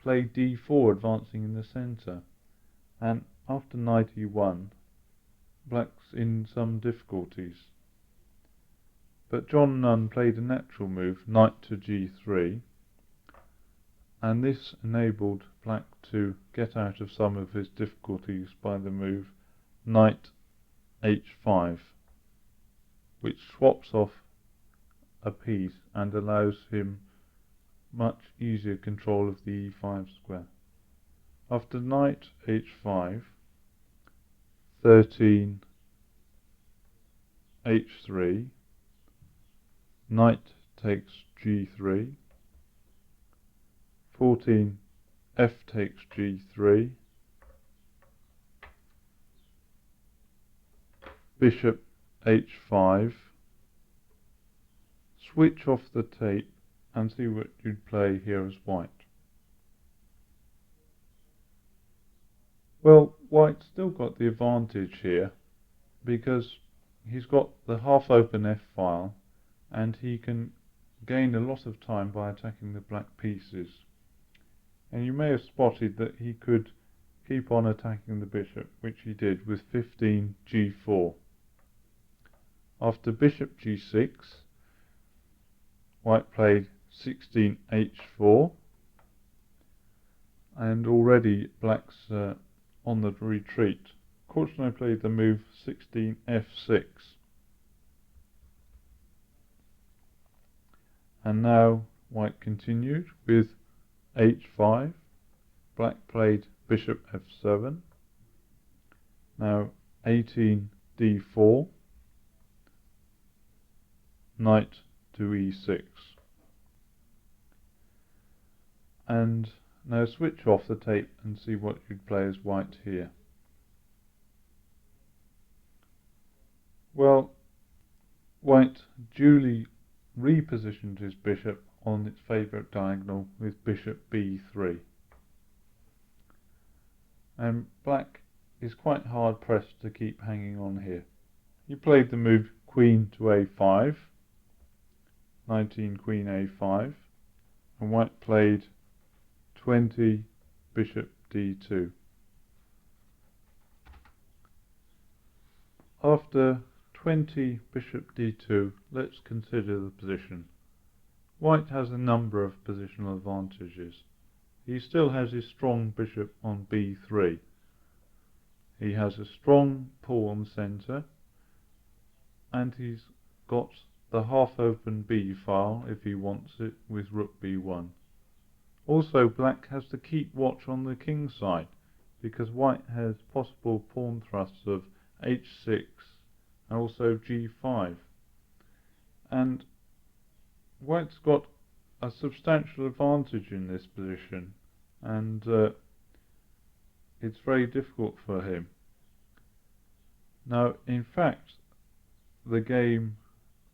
play d4 advancing in the centre. And after knight e1, black's in some difficulties. But John Nunn played a natural move, knight to g3, and this enabled black to get out of some of his difficulties by the move knight h5, which swaps off a piece and allows him much easier control of the e5 square. After knight h5, 13 h3, knight takes g3, 14 f takes g3, bishop h5, switch off the tape and see what you'd play here as white. Well, white's still got the advantage here because he's got the half-open f-file and he can gain a lot of time by attacking the black pieces. And you may have spotted that he could keep on attacking the bishop, which he did with 15 g4. After bishop g6, white played 16 h4, and already black's on the retreat. Korchnoi played the move 16 f6. And now white continued with h5. Black played bishop f7. Now 18 d4. Knight to e6. And now switch off the tape and see what you'd play as white here. Well, white duly repositioned his bishop on its favourite diagonal with bishop b3. And black is quite hard pressed to keep hanging on here. He played the move queen to a5, 19 queen a5, and white played 20 bishop d2. After 20, bishop d2, let's consider the position. White has a number of positional advantages. He still has his strong bishop on b3. He has a strong pawn centre, and he's got the half-open b file if he wants it with rook b1. Also, black has to keep watch on the king side, because white has possible pawn thrusts of h6 and also g5. And white's got a substantial advantage in this position, and it's very difficult for him. Now, in fact, the game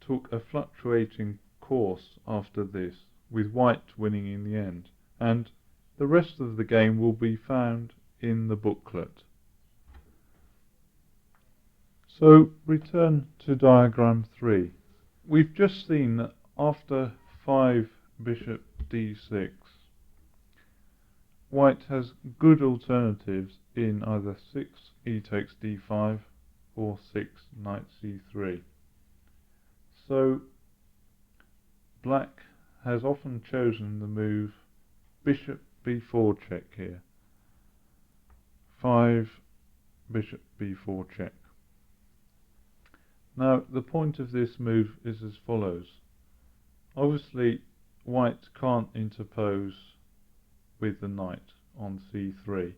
took a fluctuating course after this, with white winning in the end, and the rest of the game will be found in the booklet. So, return to diagram 3. We've just seen that after 5 bishop d6, white has good alternatives in either 6 e takes d5 or 6 knight c3. So black has often chosen the move bishop b4 check here. 5 bishop b4 check. Now the point of this move is as follows. Obviously white can't interpose with the knight on c3,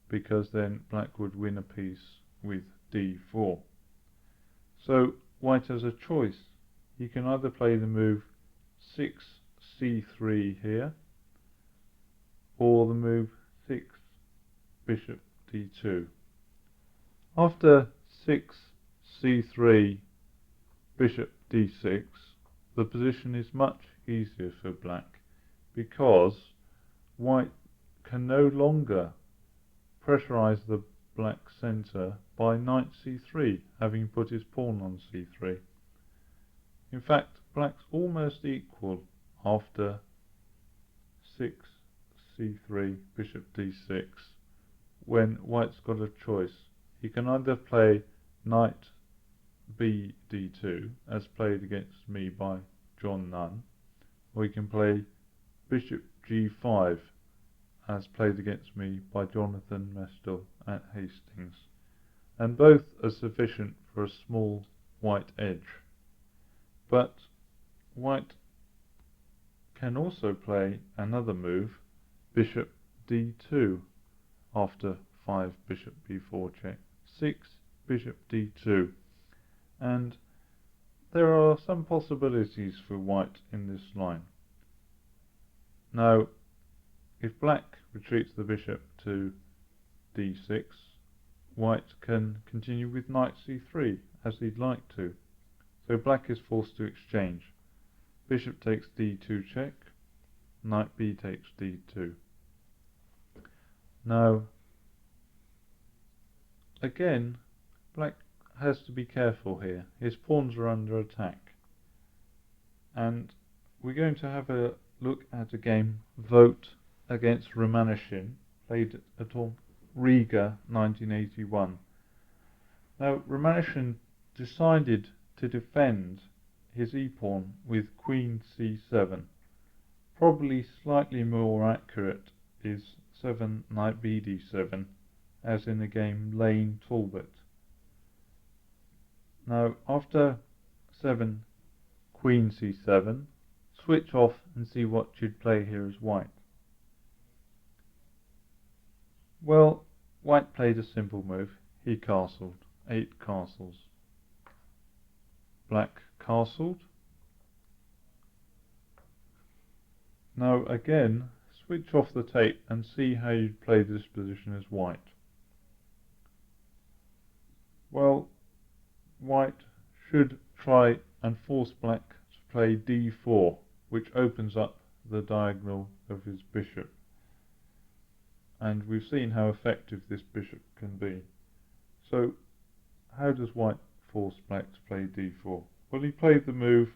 because then black would win a piece with d4. So white has a choice. He can either play the move 6 c3 here, or the move 6 bishop d2. After 6 c3 bishop d6, the position is much easier for black, because white can no longer pressurize the black center by knight c3, having put his pawn on c3. In fact, black's almost equal after 6 c3 bishop d6, when white's got a choice. He can either play knight b d2, as played against me by John Nunn, or he can play bishop g5, as played against me by Jonathan Mestel at Hastings, and both are sufficient for a small white edge. But white can also play another move, bishop d2, after 5 bishop b4 check, 6 bishop d2, and there are some possibilities for white in this line. Now, if black retreats the bishop to d6, white can continue with knight c3 as he'd like to. So black is forced to exchange. Bishop takes d2 check, knight b takes d2. Now, again, black has to be careful here. His pawns are under attack. And we're going to have a look at a game, Vote against Romanishin, played at Riga 1981. Now, Romanishin decided to defend his e-pawn with queen c7. Probably slightly more accurate is 7 knight b d7, as in the game Shaun Taulbut. Now, after 7 queen c7, switch off and see what you'd play here as white. Well, white played a simple move. He castled. 8 castles. Black castled. Now again, switch off the tape and see how you'd play this position as white. Well, white should try and force black to play d4, which opens up the diagonal of his bishop. And we've seen how effective this bishop can be. So, how does white force black to play d4? Well, he played the move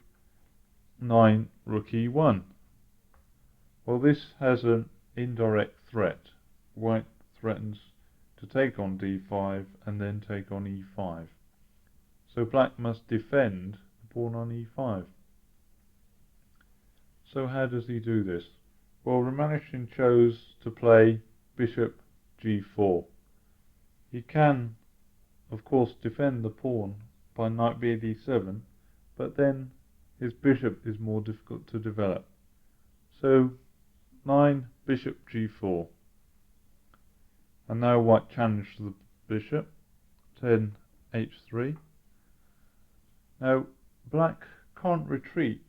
9 rook e1. Well, this has an indirect threat. White threatens to take on d5 and then take on e5. So black must defend the pawn on e5. So how does he do this? Well, Ramanujan chose to play bishop g4. He can, of course, defend the pawn by knight bd7, but then his bishop is more difficult to develop. So 9 bishop g4. And now white challenged the bishop, 10 h3. Now black can't retreat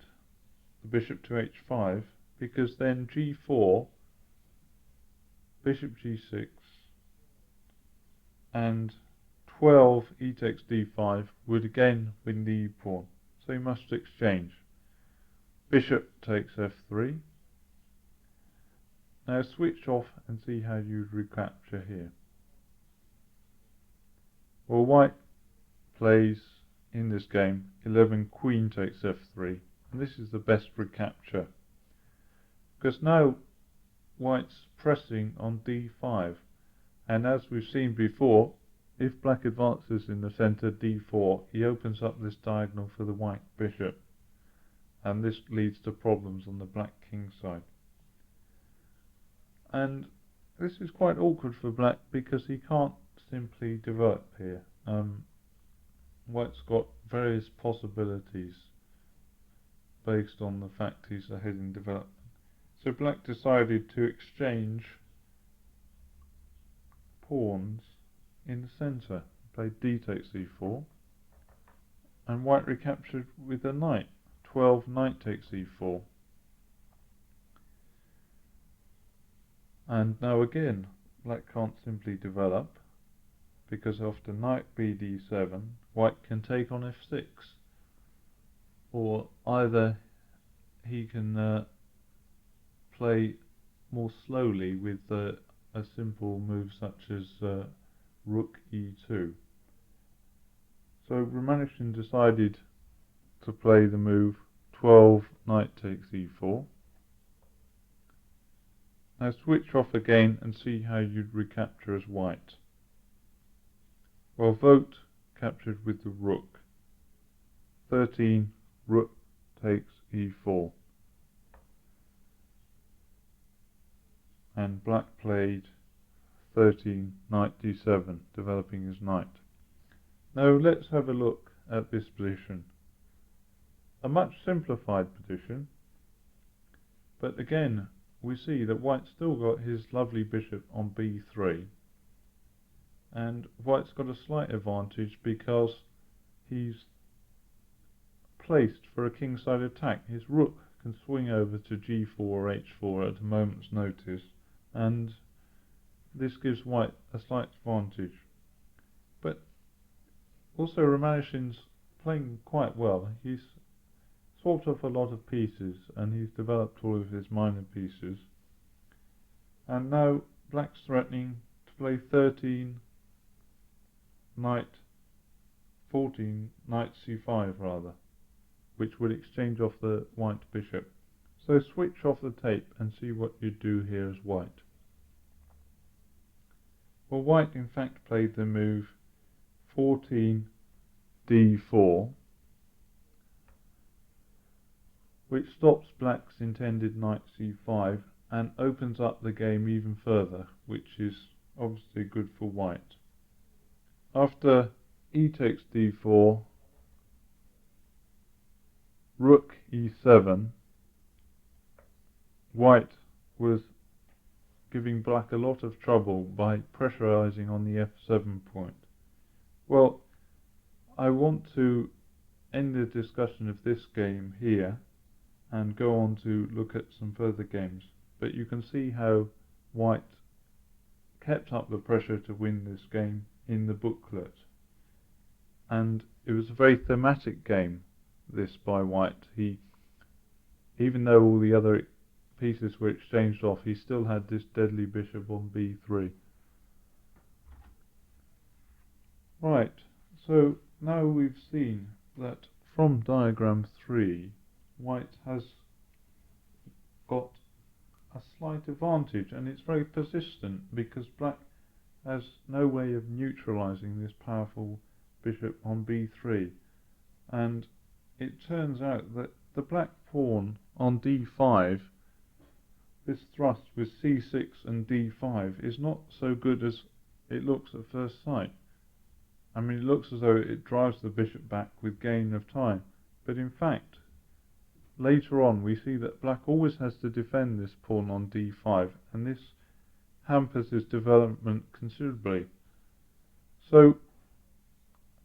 the bishop to h5 because then g4, bishop g6, and 12 e takes d5 would again win the e-pawn. So he must exchange. Bishop takes f3. Now switch off and see how you recapture here. Well, white plays in this game 11 queen takes f3, and this is the best recapture because now white's pressing on d5, and as we've seen before, if black advances in the center d4, he opens up this diagonal for the white bishop, and this leads to problems on the black king side. And this is quite awkward for black because he can't simply develop here. White's got various possibilities based on the fact he's ahead in development. So black decided to exchange pawns in the center. Played d takes e4, and white recaptured with a knight. 12 knight takes e4. And now again, black can't simply develop, because after knight bd7, white can take on f6. Or either he can play more slowly with a simple move such as rook e2. So Ramanujan decided to play the move 12 knight takes e4. Now switch off again and see how you'd recapture as white. Well, Vogt captured with the rook. 13 rook takes e4. And black played 13 knight d7, developing his knight. Now let's have a look at this position. A much simplified position, but again we see that white's still got his lovely bishop on b3, and white's got a slight advantage because he's placed for a kingside attack. His rook can swing over to g4 or h4 at a moment's notice, and this gives white a slight advantage. But also Ramanujan's playing quite well. He's swapped off a lot of pieces and he's developed all of his minor pieces. And now black's threatening to play 13 knight 14 knight c5 rather, which would exchange off the white bishop. So switch off the tape and see what you do here as white. Well, white in fact played the move 14 d4, which stops black's intended knight c5 and opens up the game even further, which is obviously good for white. After e takes d4, rook e7, white was giving black a lot of trouble by pressurizing on the f7 point. Well, I want to end the discussion of this game here and go on to look at some further games, but you can see how white kept up the pressure to win this game in the booklet, and it was a very thematic game, this, by white. Even though all the other pieces were exchanged off, he still had this deadly bishop on b3. Right, so now we've seen that from diagram 3, white has got a slight advantage, and it's very persistent because black has no way of neutralizing this powerful bishop on b3, and it turns out that the black pawn on d5, this thrust with c6 and d5, is not so good as it looks at first sight. I mean, it looks as though it drives the bishop back with gain of time, but in fact, later on we see that black always has to defend this pawn on d5, and this hampers his development considerably. So,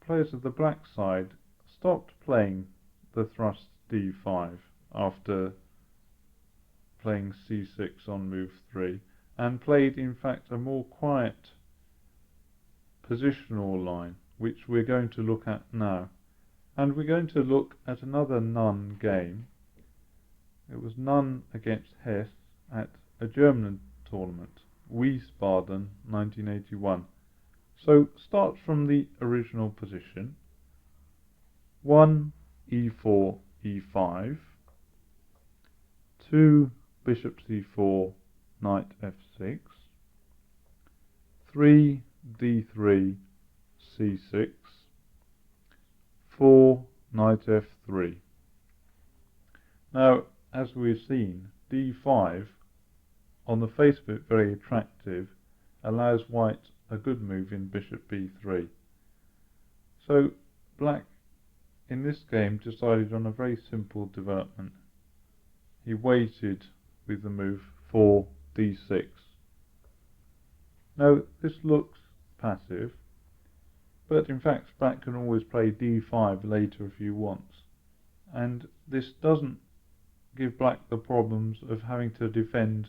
players of the black side stopped playing the thrust d5 after playing c6 on move 3, and played in fact a more quiet positional line, which we're going to look at now. And we're going to look at another Nunn game. It was Nunn against Hess at a German tournament, Wiesbaden 1981. So start from the original position. 1 e4 e5, 2 bishop c4 knight f6, 3 d3 c6, 4 knight f3. Now, as we've seen, d5, on the face of it very attractive, allows white a good move in bishop b3. So black in this game decided on a very simple development. He waited with the move 4 d6. Now this looks passive, but in fact black can always play d5 later if he wants, and this doesn't give black the problems of having to defend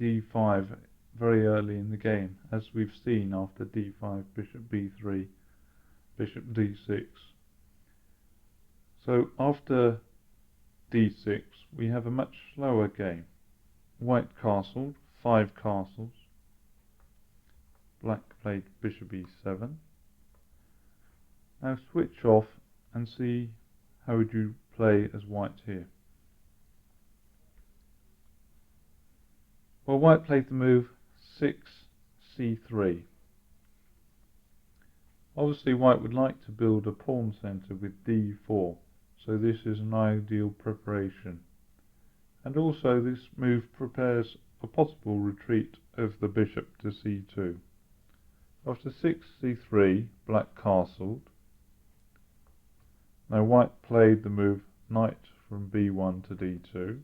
d5 very early in the game, as we've seen after d5, bishop b3, bishop d6. So after d6 we have a much slower game. White castled, 5 castles. Black played bishop e7. Now switch off and see how would you play as white here. Well, white played the move 6 c3. Obviously white would like to build a pawn centre with d4, so this is an ideal preparation. And also this move prepares a possible retreat of the bishop to c2. After 6 c3, black castled. Now white played the move knight from b1 to d2.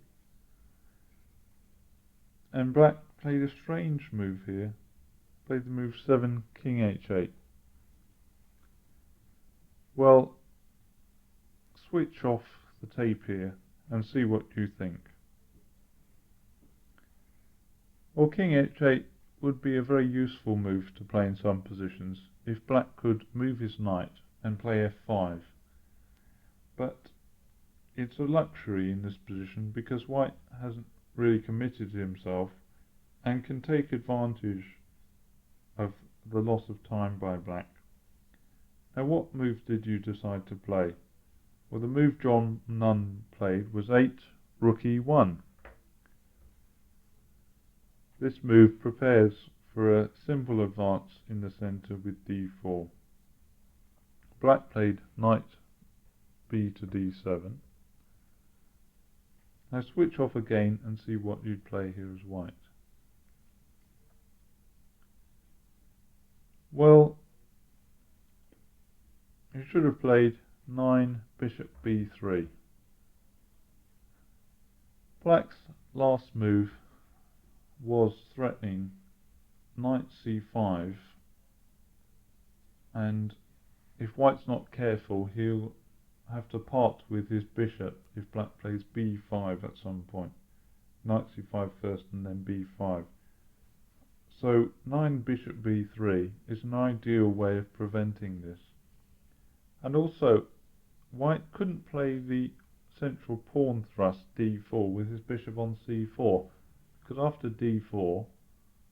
And black played a strange move here. Played the move 7 king h8. Well, switch off the tape here and see what you think. Well, king h8 would be a very useful move to play in some positions if black could move his knight and play f5. But it's a luxury in this position because white hasn't really committed himself and can take advantage of the loss of time by black. Now what move did you decide to play? Well, the move John Nunn played was 8 rook e1. This move prepares for a simple advance in the centre with d4. Black played knight b to d7. Now switch off again and see what you'd play here as white. Well, you should have played 9 bishop b3. Black's last move was threatening knight c5, and if white's not careful he'll have to part with his bishop if black plays b5 at some point. Knight c5 first and then b5. So 9 bishop b3 is an ideal way of preventing this. And also white couldn't play the central pawn thrust d4 with his bishop on c4, because after d4,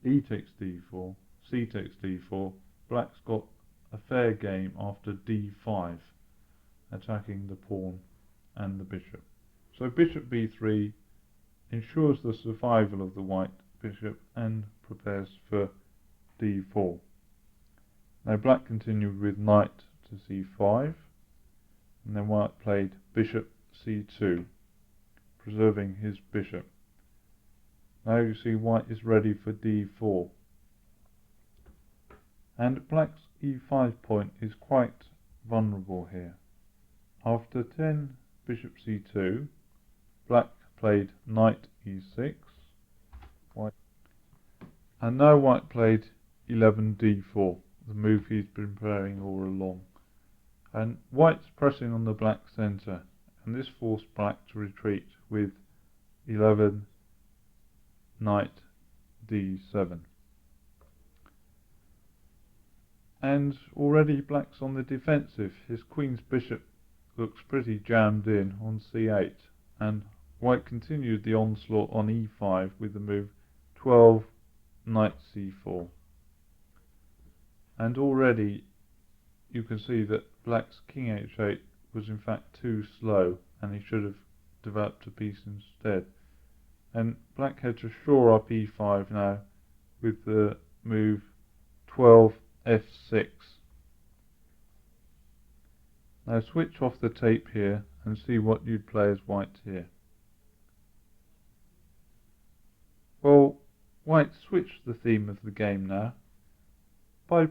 e takes d4, c takes d4, black's got a fair game after d5, attacking the pawn and the bishop. So bishop b3 ensures the survival of the white bishop and prepares for d4. Now black continued with knight to c5, and then white played bishop c2, preserving his bishop. Now you see white is ready for d4. And black's e5 point is quite vulnerable here. After 10 bishop c2, black played knight e6, and now white played 11 d4, the move he's been playing all along. And white's pressing on the black centre, and this forced black to retreat with 11 knight d7. And already black's on the defensive. His queen's bishop looks pretty jammed in on c8, and white continued the onslaught on e5 with the move 12 knight c4. And already you can see that black's king h8 was in fact too slow, and he should have developed a piece instead. And black had to shore up e5 now with the move 12 f6. Now switch off the tape here and see what you'd play as white here. Well, white switched the theme of the game now. By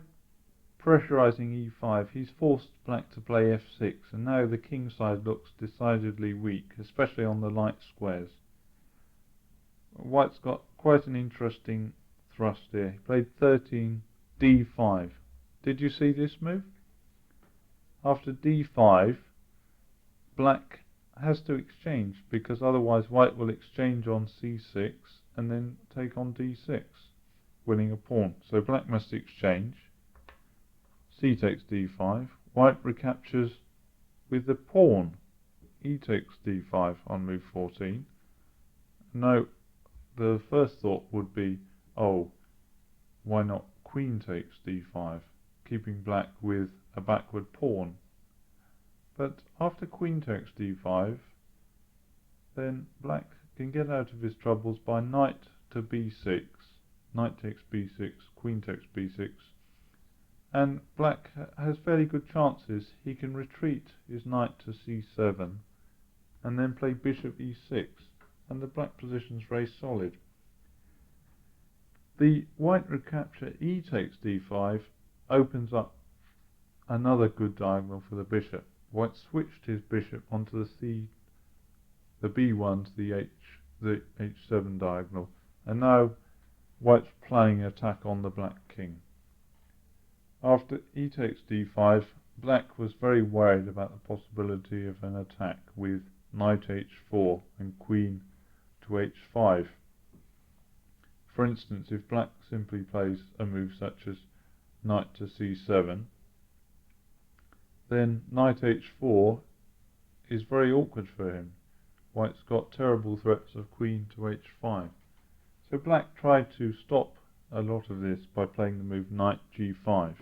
pressurising e5, he's forced black to play f6, and now the king side looks decidedly weak, especially on the light squares. White's got quite an interesting thrust here. He played 13 d5. Did you see this move? After d5, black has to exchange, because otherwise white will exchange on c6 and then take on d6, winning a pawn. So black must exchange. C takes d5. White recaptures with the pawn. E takes d5 on move 14. Now, the first thought would be, oh, why not queen takes d5, keeping black with a backward pawn. But after queen takes d5, then black can get out of his troubles by knight to b6. Knight takes b6, queen takes b6. And black has fairly good chances. He can retreat his knight to c7 and then play bishop e6, and the black position is very solid. The white recapture e takes d5 opens up another good diagonal for the bishop. White switched his bishop onto the b1 to the h7 diagonal, and now white's planning an attack on the black king. After e takes d5, black was very worried about the possibility of an attack with knight h4 and queen to h5. For instance, if black simply plays a move such as knight to c7, then knight h4 is very awkward for him. White's got terrible threats of queen to h5. So black tried to stop a lot of this by playing the move knight g5.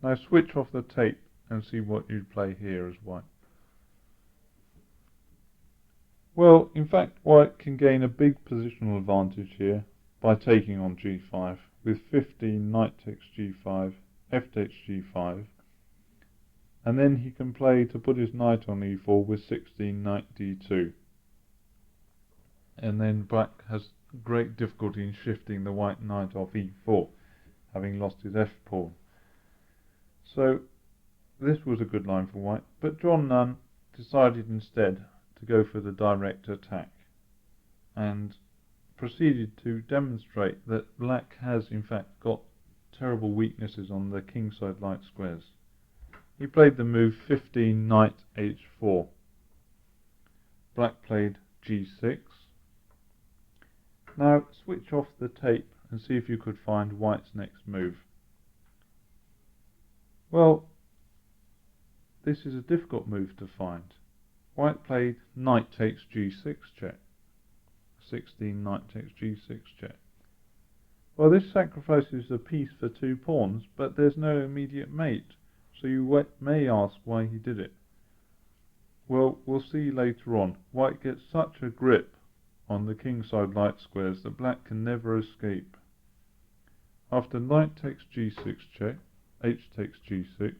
Now switch off the tape and see what you'd play here as white. Well, in fact, white can gain a big positional advantage here by taking on g5 with 15 knight takes g5, f takes g5, and then he can play to put his knight on e4 with 16 knight d2. And then black has great difficulty in shifting the white knight off e4, having lost his f pawn. So this was a good line for white, but John Nunn decided instead to go for the direct attack and proceeded to demonstrate that black has in fact got terrible weaknesses on the kingside light squares. He played the move 15 knight h4. Black played g6. Now switch off the tape and see if you could find white's next move. Well, this is a difficult move to find. White played knight takes g6 check. 16 knight takes g6 check. Well, this sacrifices a piece for 2 pawns, but there's no immediate mate, so you may ask why he did it. Well, we'll see later on. White gets such a grip on the kingside light squares that black can never escape. After knight takes g6 check, h takes g6,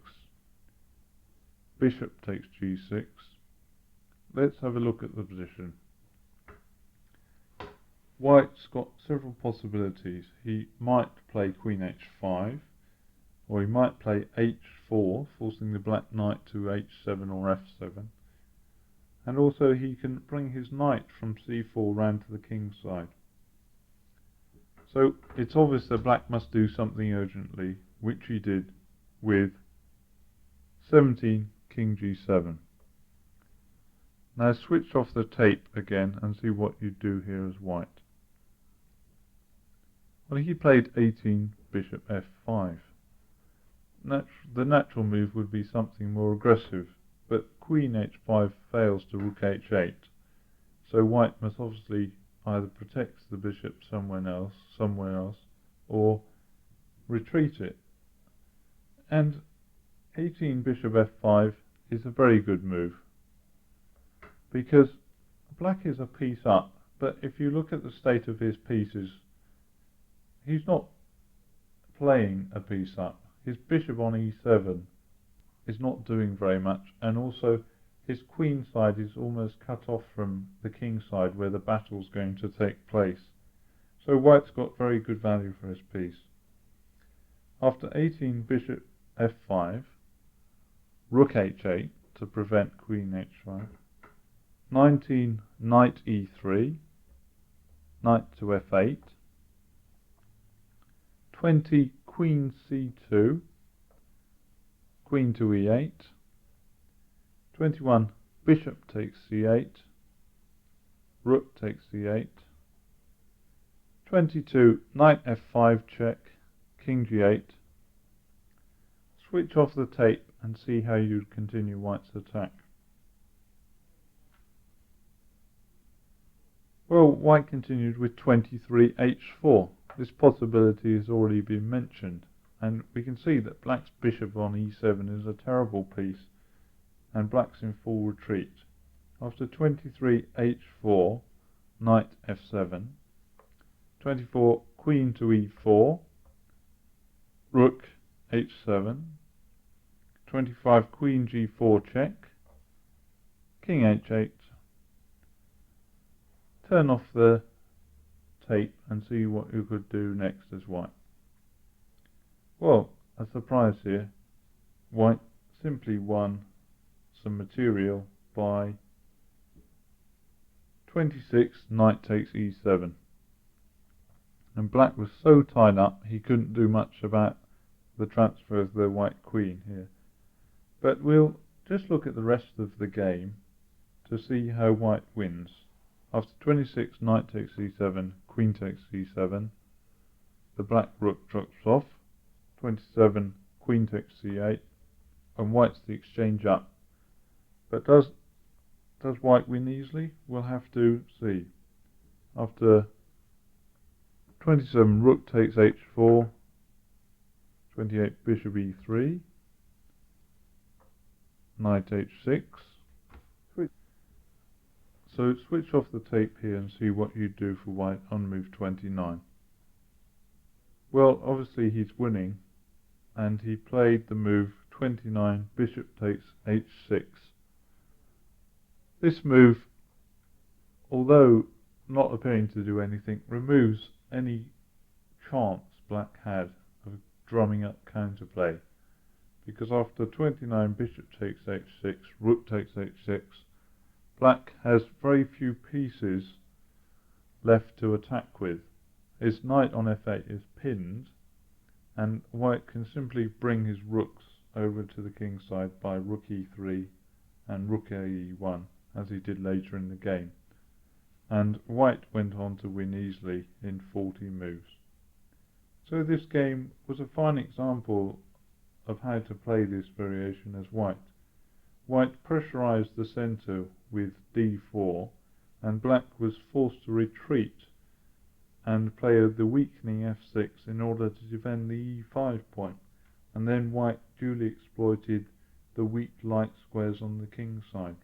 bishop takes g6. Let's have a look at the position. White's got several possibilities. He might play queen h5, or he might play h4, forcing the black knight to h7 or f7. And also he can bring his knight from c4 round to the king's side. So it's obvious that black must do something urgently, which he did with 17 king g7. Now switch off the tape again and see what you do here as white. Well, he played 18 bishop f5. The natural move would be something more aggressive, but queen h5 fails to rook h8, so white must obviously either protect the bishop somewhere else, or retreat it. And 18 bishop f5 is a very good move, because black is a piece up, but if you look at the state of his pieces, he's not playing a piece up. His bishop on e7 is not doing very much, and also his queen side is almost cut off from the king side where the battle's going to take place. So white's got very good value for his piece. After 18 bishop f5, rook h8 to prevent queen h5, 19 knight e3, knight to f8, 20 queen c2, queen to e8, 21 bishop takes c8, rook takes c8, 22 knight f5 check, king g8. Switch off the tape and see how you continue white's attack. Well, white continued with 23 h4. This possibility has already been mentioned, and we can see that black's bishop on e7 is a terrible piece, and black's in full retreat. After 23 h4, knight f7, 24 queen to e4, rook h7, 25 queen g4 check, king h8. Turn off the tape and see what you could do next as white. Well, a surprise here. White simply won some material by 26 knight takes e7. And black was so tied up he couldn't do much about the transfer of the white queen here. But we'll just look at the rest of the game to see how white wins. After 26 knight takes e7, queen takes e7, the black rook drops off, 27 queen takes c8, and white's the exchange up. But does white win easily? We'll have to see. After 27 rook takes h4, 28 bishop e3, knight h6. So switch off the tape here and see what you do for white on move 29. Well, obviously he's winning, and he played the move 29 bishop takes h6. This move, although not appearing to do anything, removes any chance black had of drumming up counterplay, because after 29 bishop takes h6, rook takes h6, black has very few pieces left to attack with. His knight on f8 is pinned, and white can simply bring his rooks over to the king's side by rook e3 and rook e1, as he did later in the game. And white went on to win easily in 40 moves. So this game was a fine example of how to play this variation as white. White pressurized the centre with d4, and black was forced to retreat and play the weakening f6 in order to defend the e5 point, and then white duly exploited the weak light squares on the king's side.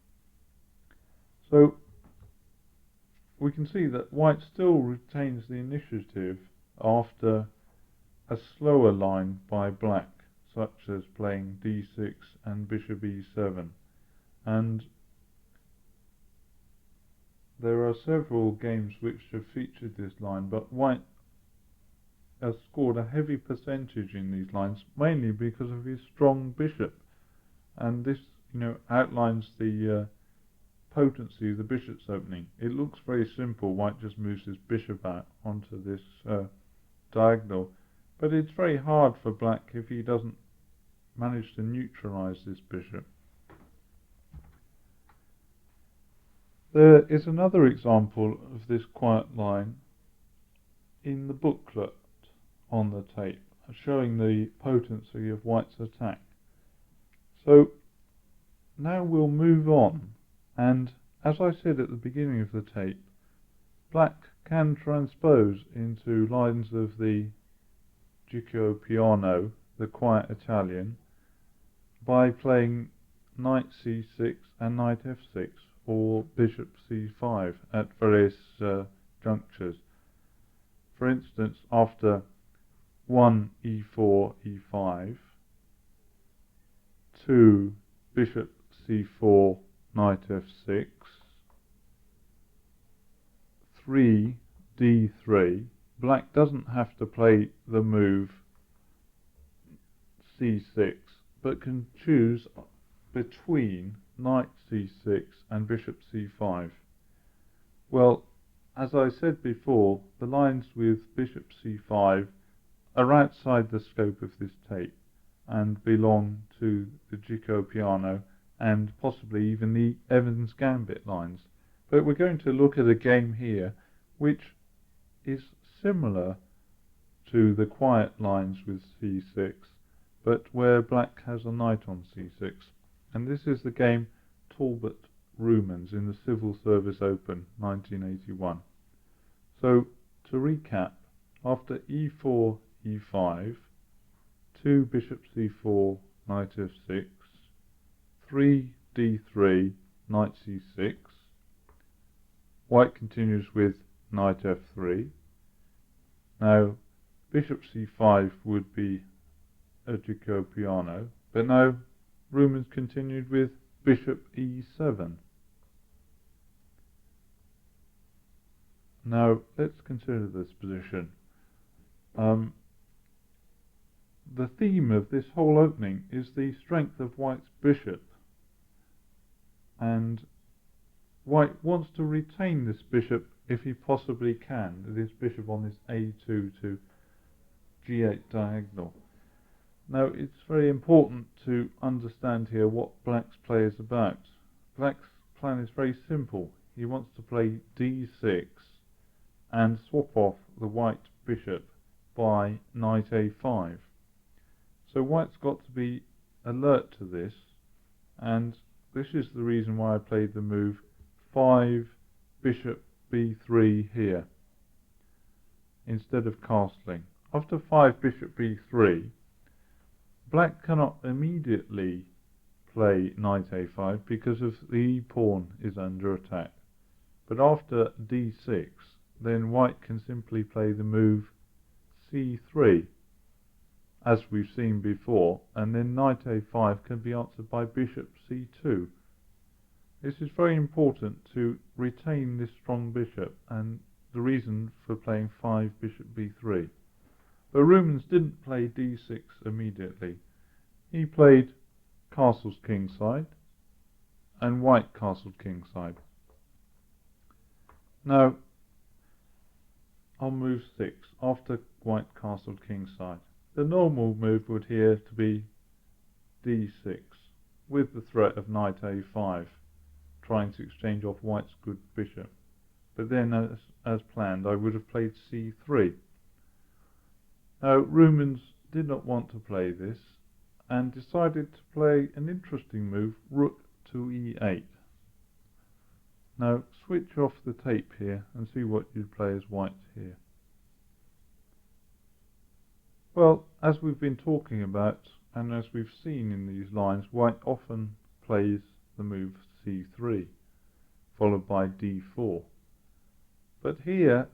So we can see that white still retains the initiative after a slower line by black, such as playing d6 and bishop e7. And there are several games which have featured this line, but white has scored a heavy percentage in these lines, mainly because of his strong bishop. And this, outlines the potency of the bishop's opening. It looks very simple. White just moves his bishop out onto this diagonal, but it's very hard for black if he doesn't manage to neutralize this bishop. There is another example of this quiet line in the booklet on the tape, showing the potency of white's attack. So now we'll move on, and as I said at the beginning of the tape, black can transpose into lines of the Gioco Piano, the quiet Italian, by playing knight c6 and knight f6, or bishop c5 at various junctures. For instance, after 1 e4 e5, 2 bishop c4 knight f6, 3 d3. Black doesn't have to play the move c6, but can choose between knight c6 and bishop c5. Well, as I said before, the lines with bishop c5 are outside the scope of this tape and belong to the Gioco Piano and possibly even the Evans Gambit lines. But we're going to look at a game here which is similar to the quiet lines with c6, but where black has a knight on c6. And this is the game Taulbut-Rumens in the Civil Service Open 1981. So, to recap, after e4, e5, 2 bishop c4, knight f6, 3 d3, knight c6, white continues with knight f3. Now, bishop c5 would be a Gioco Piano, but now Rumens continued with bishop e7. Now, let's consider this position. The theme of this whole opening is the strength of white's bishop, and white wants to retain this bishop if he possibly can, this bishop on this a2 to g8 diagonal. Now, it's very important to understand here what black's play is about. Black's plan is very simple. He wants to play d6 and swap off the white bishop by knight a5. So white's got to be alert to this, and this is the reason why I played the move 5 bishop b3 here instead of castling. After 5 bishop b3, black cannot immediately play knight a5 because of the e pawn is under attack. But after d6, then white can simply play the move c3, as we've seen before, and then knight a5 can be answered by bishop c2. This is very important to retain this strong bishop, and the reason for playing 5 bishop b3. But Rumens didn't play d6 immediately. He played castles kingside, and white castled kingside. Now, on move 6, after white castled kingside, the normal move would here to be d6, with the threat of knight a5, trying to exchange off white's good bishop. But then, as planned, I would have played c3. Now, Rumens did not want to play this, and decided to play an interesting move, rook to e8. Now, switch off the tape here and see what you'd play as white here. Well, as we've been talking about, and as we've seen in these lines, white often plays the move c3, followed by d4. But here,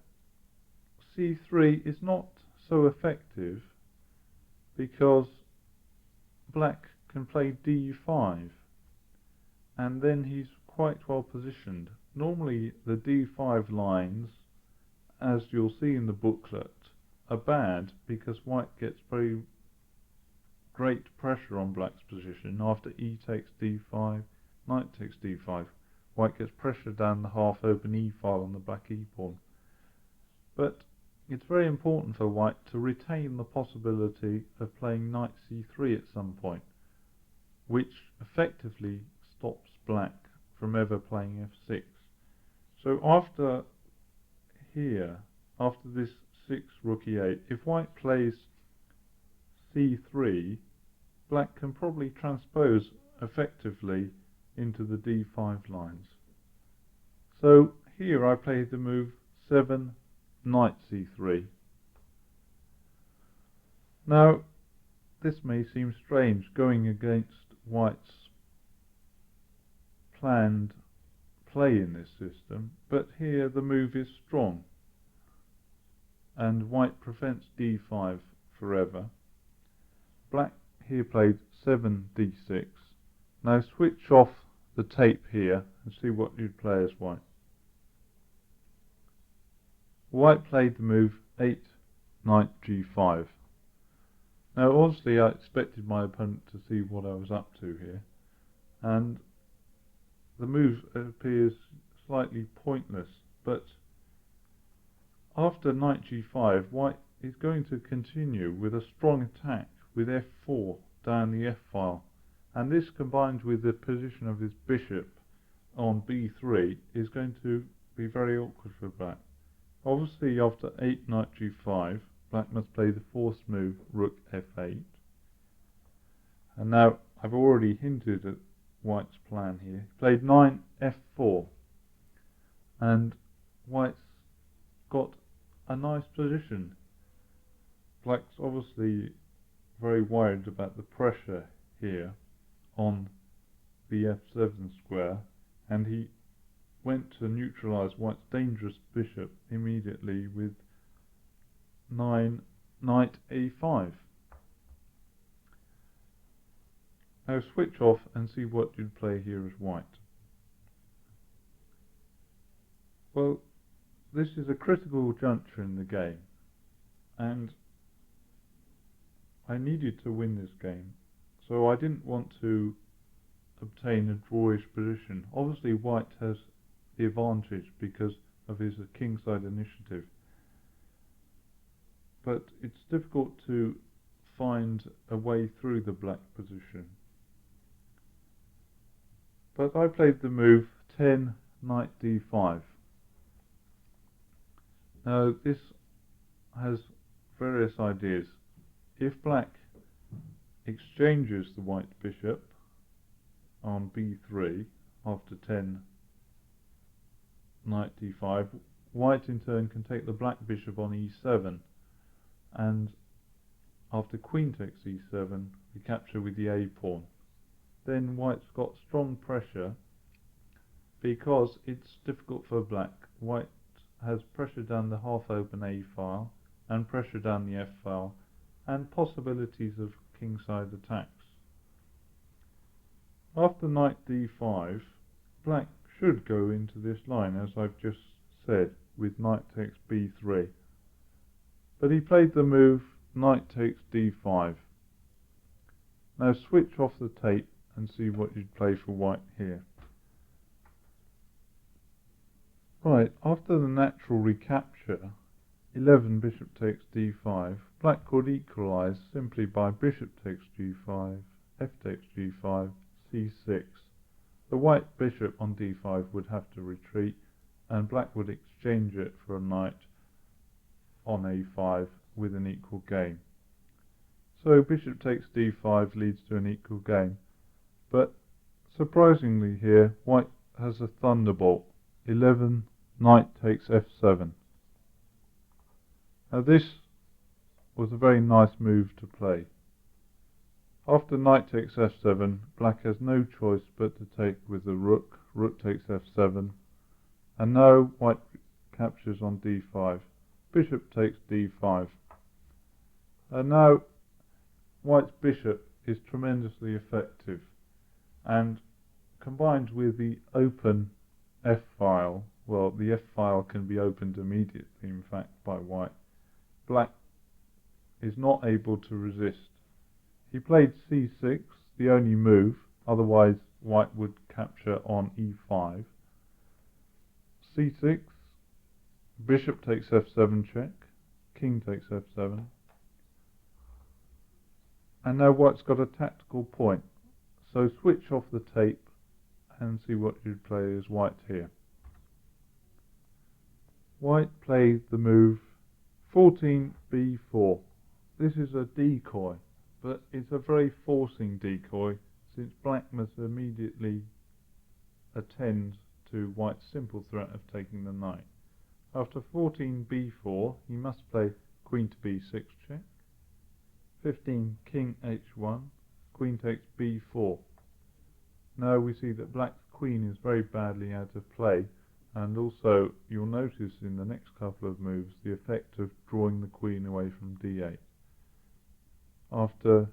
c3 is not so effective because black can play d5, and then he's quite well positioned. Normally the d5 lines, as you'll see in the booklet, are bad because white gets very great pressure on black's position. After e takes d5, knight takes d5, white gets pressure down the half open e file on the black e pawn. But it's very important for white to retain the possibility of playing knight c3 at some point, which effectively stops black from ever playing f6. So after here, after this 6 rook e8, if white plays c3, black can probably transpose effectively into the d5 lines. So here I play the move 7 knight c3. Now this may seem strange going against white's planned play in this system, but here the move is strong and white prevents d5 forever. Black here played 7 d6. Now switch off the tape here and see what you'd play as white. White played the move 8 knight g5. Now obviously I expected my opponent to see what I was up to here, and the move appears slightly pointless, but after knight g5, white is going to continue with a strong attack with f4 down the f-file, and this combined with the position of his bishop on b3 is going to be very awkward for black. Obviously after 8 knight g5, black must play the forced move rook f8, and now I've already hinted at white's plan here. He played 9 f4, and white's got a nice position. Black's obviously very worried about the pressure here on the f7 square, and he went to neutralize white's dangerous bishop immediately with 9 knight a5. Now switch off and see what you'd play here as white. Well, this is a critical juncture in the game, and I needed to win this game, so I didn't want to obtain a drawish position. Obviously white has the advantage because of his kingside initiative, but it's difficult to find a way through the black position. But I played the move 10 knight d5. Now this has various ideas. If black exchanges the white bishop on b3 after 10 knight d5, white in turn can take the black bishop on e7, and after queen takes e7 we capture with the a pawn. Then white's got strong pressure because it's difficult for black. White has pressure down the half open a file and pressure down the f file and possibilities of kingside attacks. After knight d5, black should go into this line as I've just said with knight takes b3, but he played the move knight takes d5. Now switch off the tape and see what you'd play for white here. Right, after the natural recapture, 11 bishop takes d5, black could equalise simply by bishop takes g5, f takes g5, c6. The white bishop on d5 would have to retreat, and black would exchange it for a knight on a5 with an equal game. So bishop takes d5 leads to an equal game. But surprisingly here, white has a thunderbolt. 11 knight takes f7. Now this was a very nice move to play. After knight takes f7, black has no choice but to take with the rook. Rook takes f7, and now white captures on d5. Bishop takes d5. And now white's bishop is tremendously effective, and combined with the open f-file, well, the f-file can be opened immediately, in fact, by white. Black is not able to resist. He played c6, the only move, otherwise white would capture on e5. c6, bishop takes f7 check, king takes f7, and now white's got a tactical point. So switch off the tape and see what you'd play as white here. White played the move 14b4. This is a decoy, but it's a very forcing decoy, since black must immediately attend to white's simple threat of taking the knight. After 14b4, he must play queen to b6 check, 15 king h1, queen takes b4. Now we see that black's queen is very badly out of play, and also you'll notice in the next couple of moves the effect of drawing the queen away from d8. After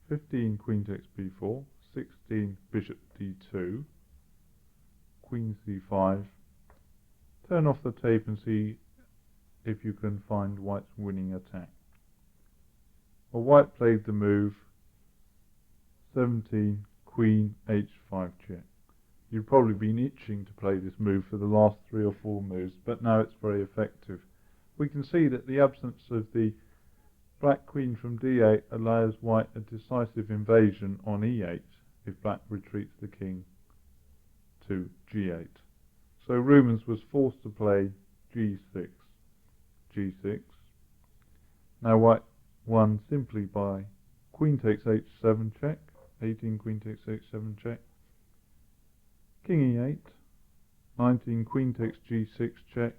15 queen takes b4, 16 bishop d2, queen c5, turn off the tape and see if you can find white's winning attack. Well, white played the move 17 queen h5 check. You've probably been itching to play this move for the last 3 or 4 moves, but now it's very effective. We can see that the absence of the black queen from d8 allows white a decisive invasion on e8 if black retreats the king to g8. So Rumens was forced to play g6. g6. Now white won simply by queen takes h7 check, 18 queen takes h7 check, king e8, 19 queen takes g6 check,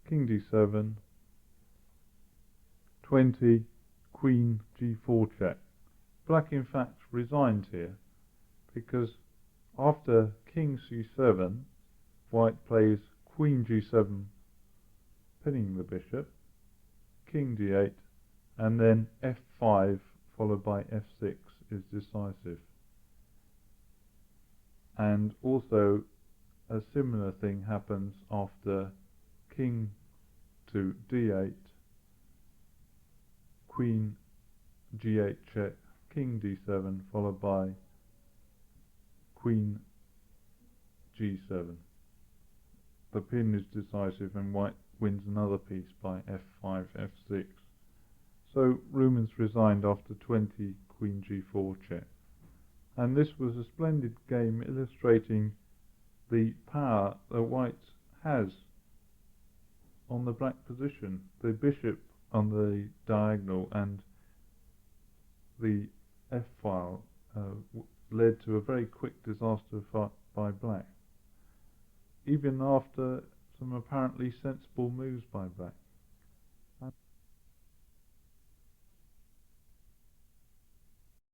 king d7, 20 queen g4 check. Black in fact resigned here, because after king c7, white plays queen g7 pinning the bishop, king d8, and then f5 followed by f6 is decisive. And also a similar thing happens after king to d8, queen g8 check, king d7 followed by queen g7. The pin is decisive and white wins another piece by f5, f6. So Rumens resigned after 20 queen g4 check. And this was a splendid game illustrating the power that white has on the black position. The bishop on the diagonal and the f-file led to a very quick disaster by black, even after some apparently sensible moves by black.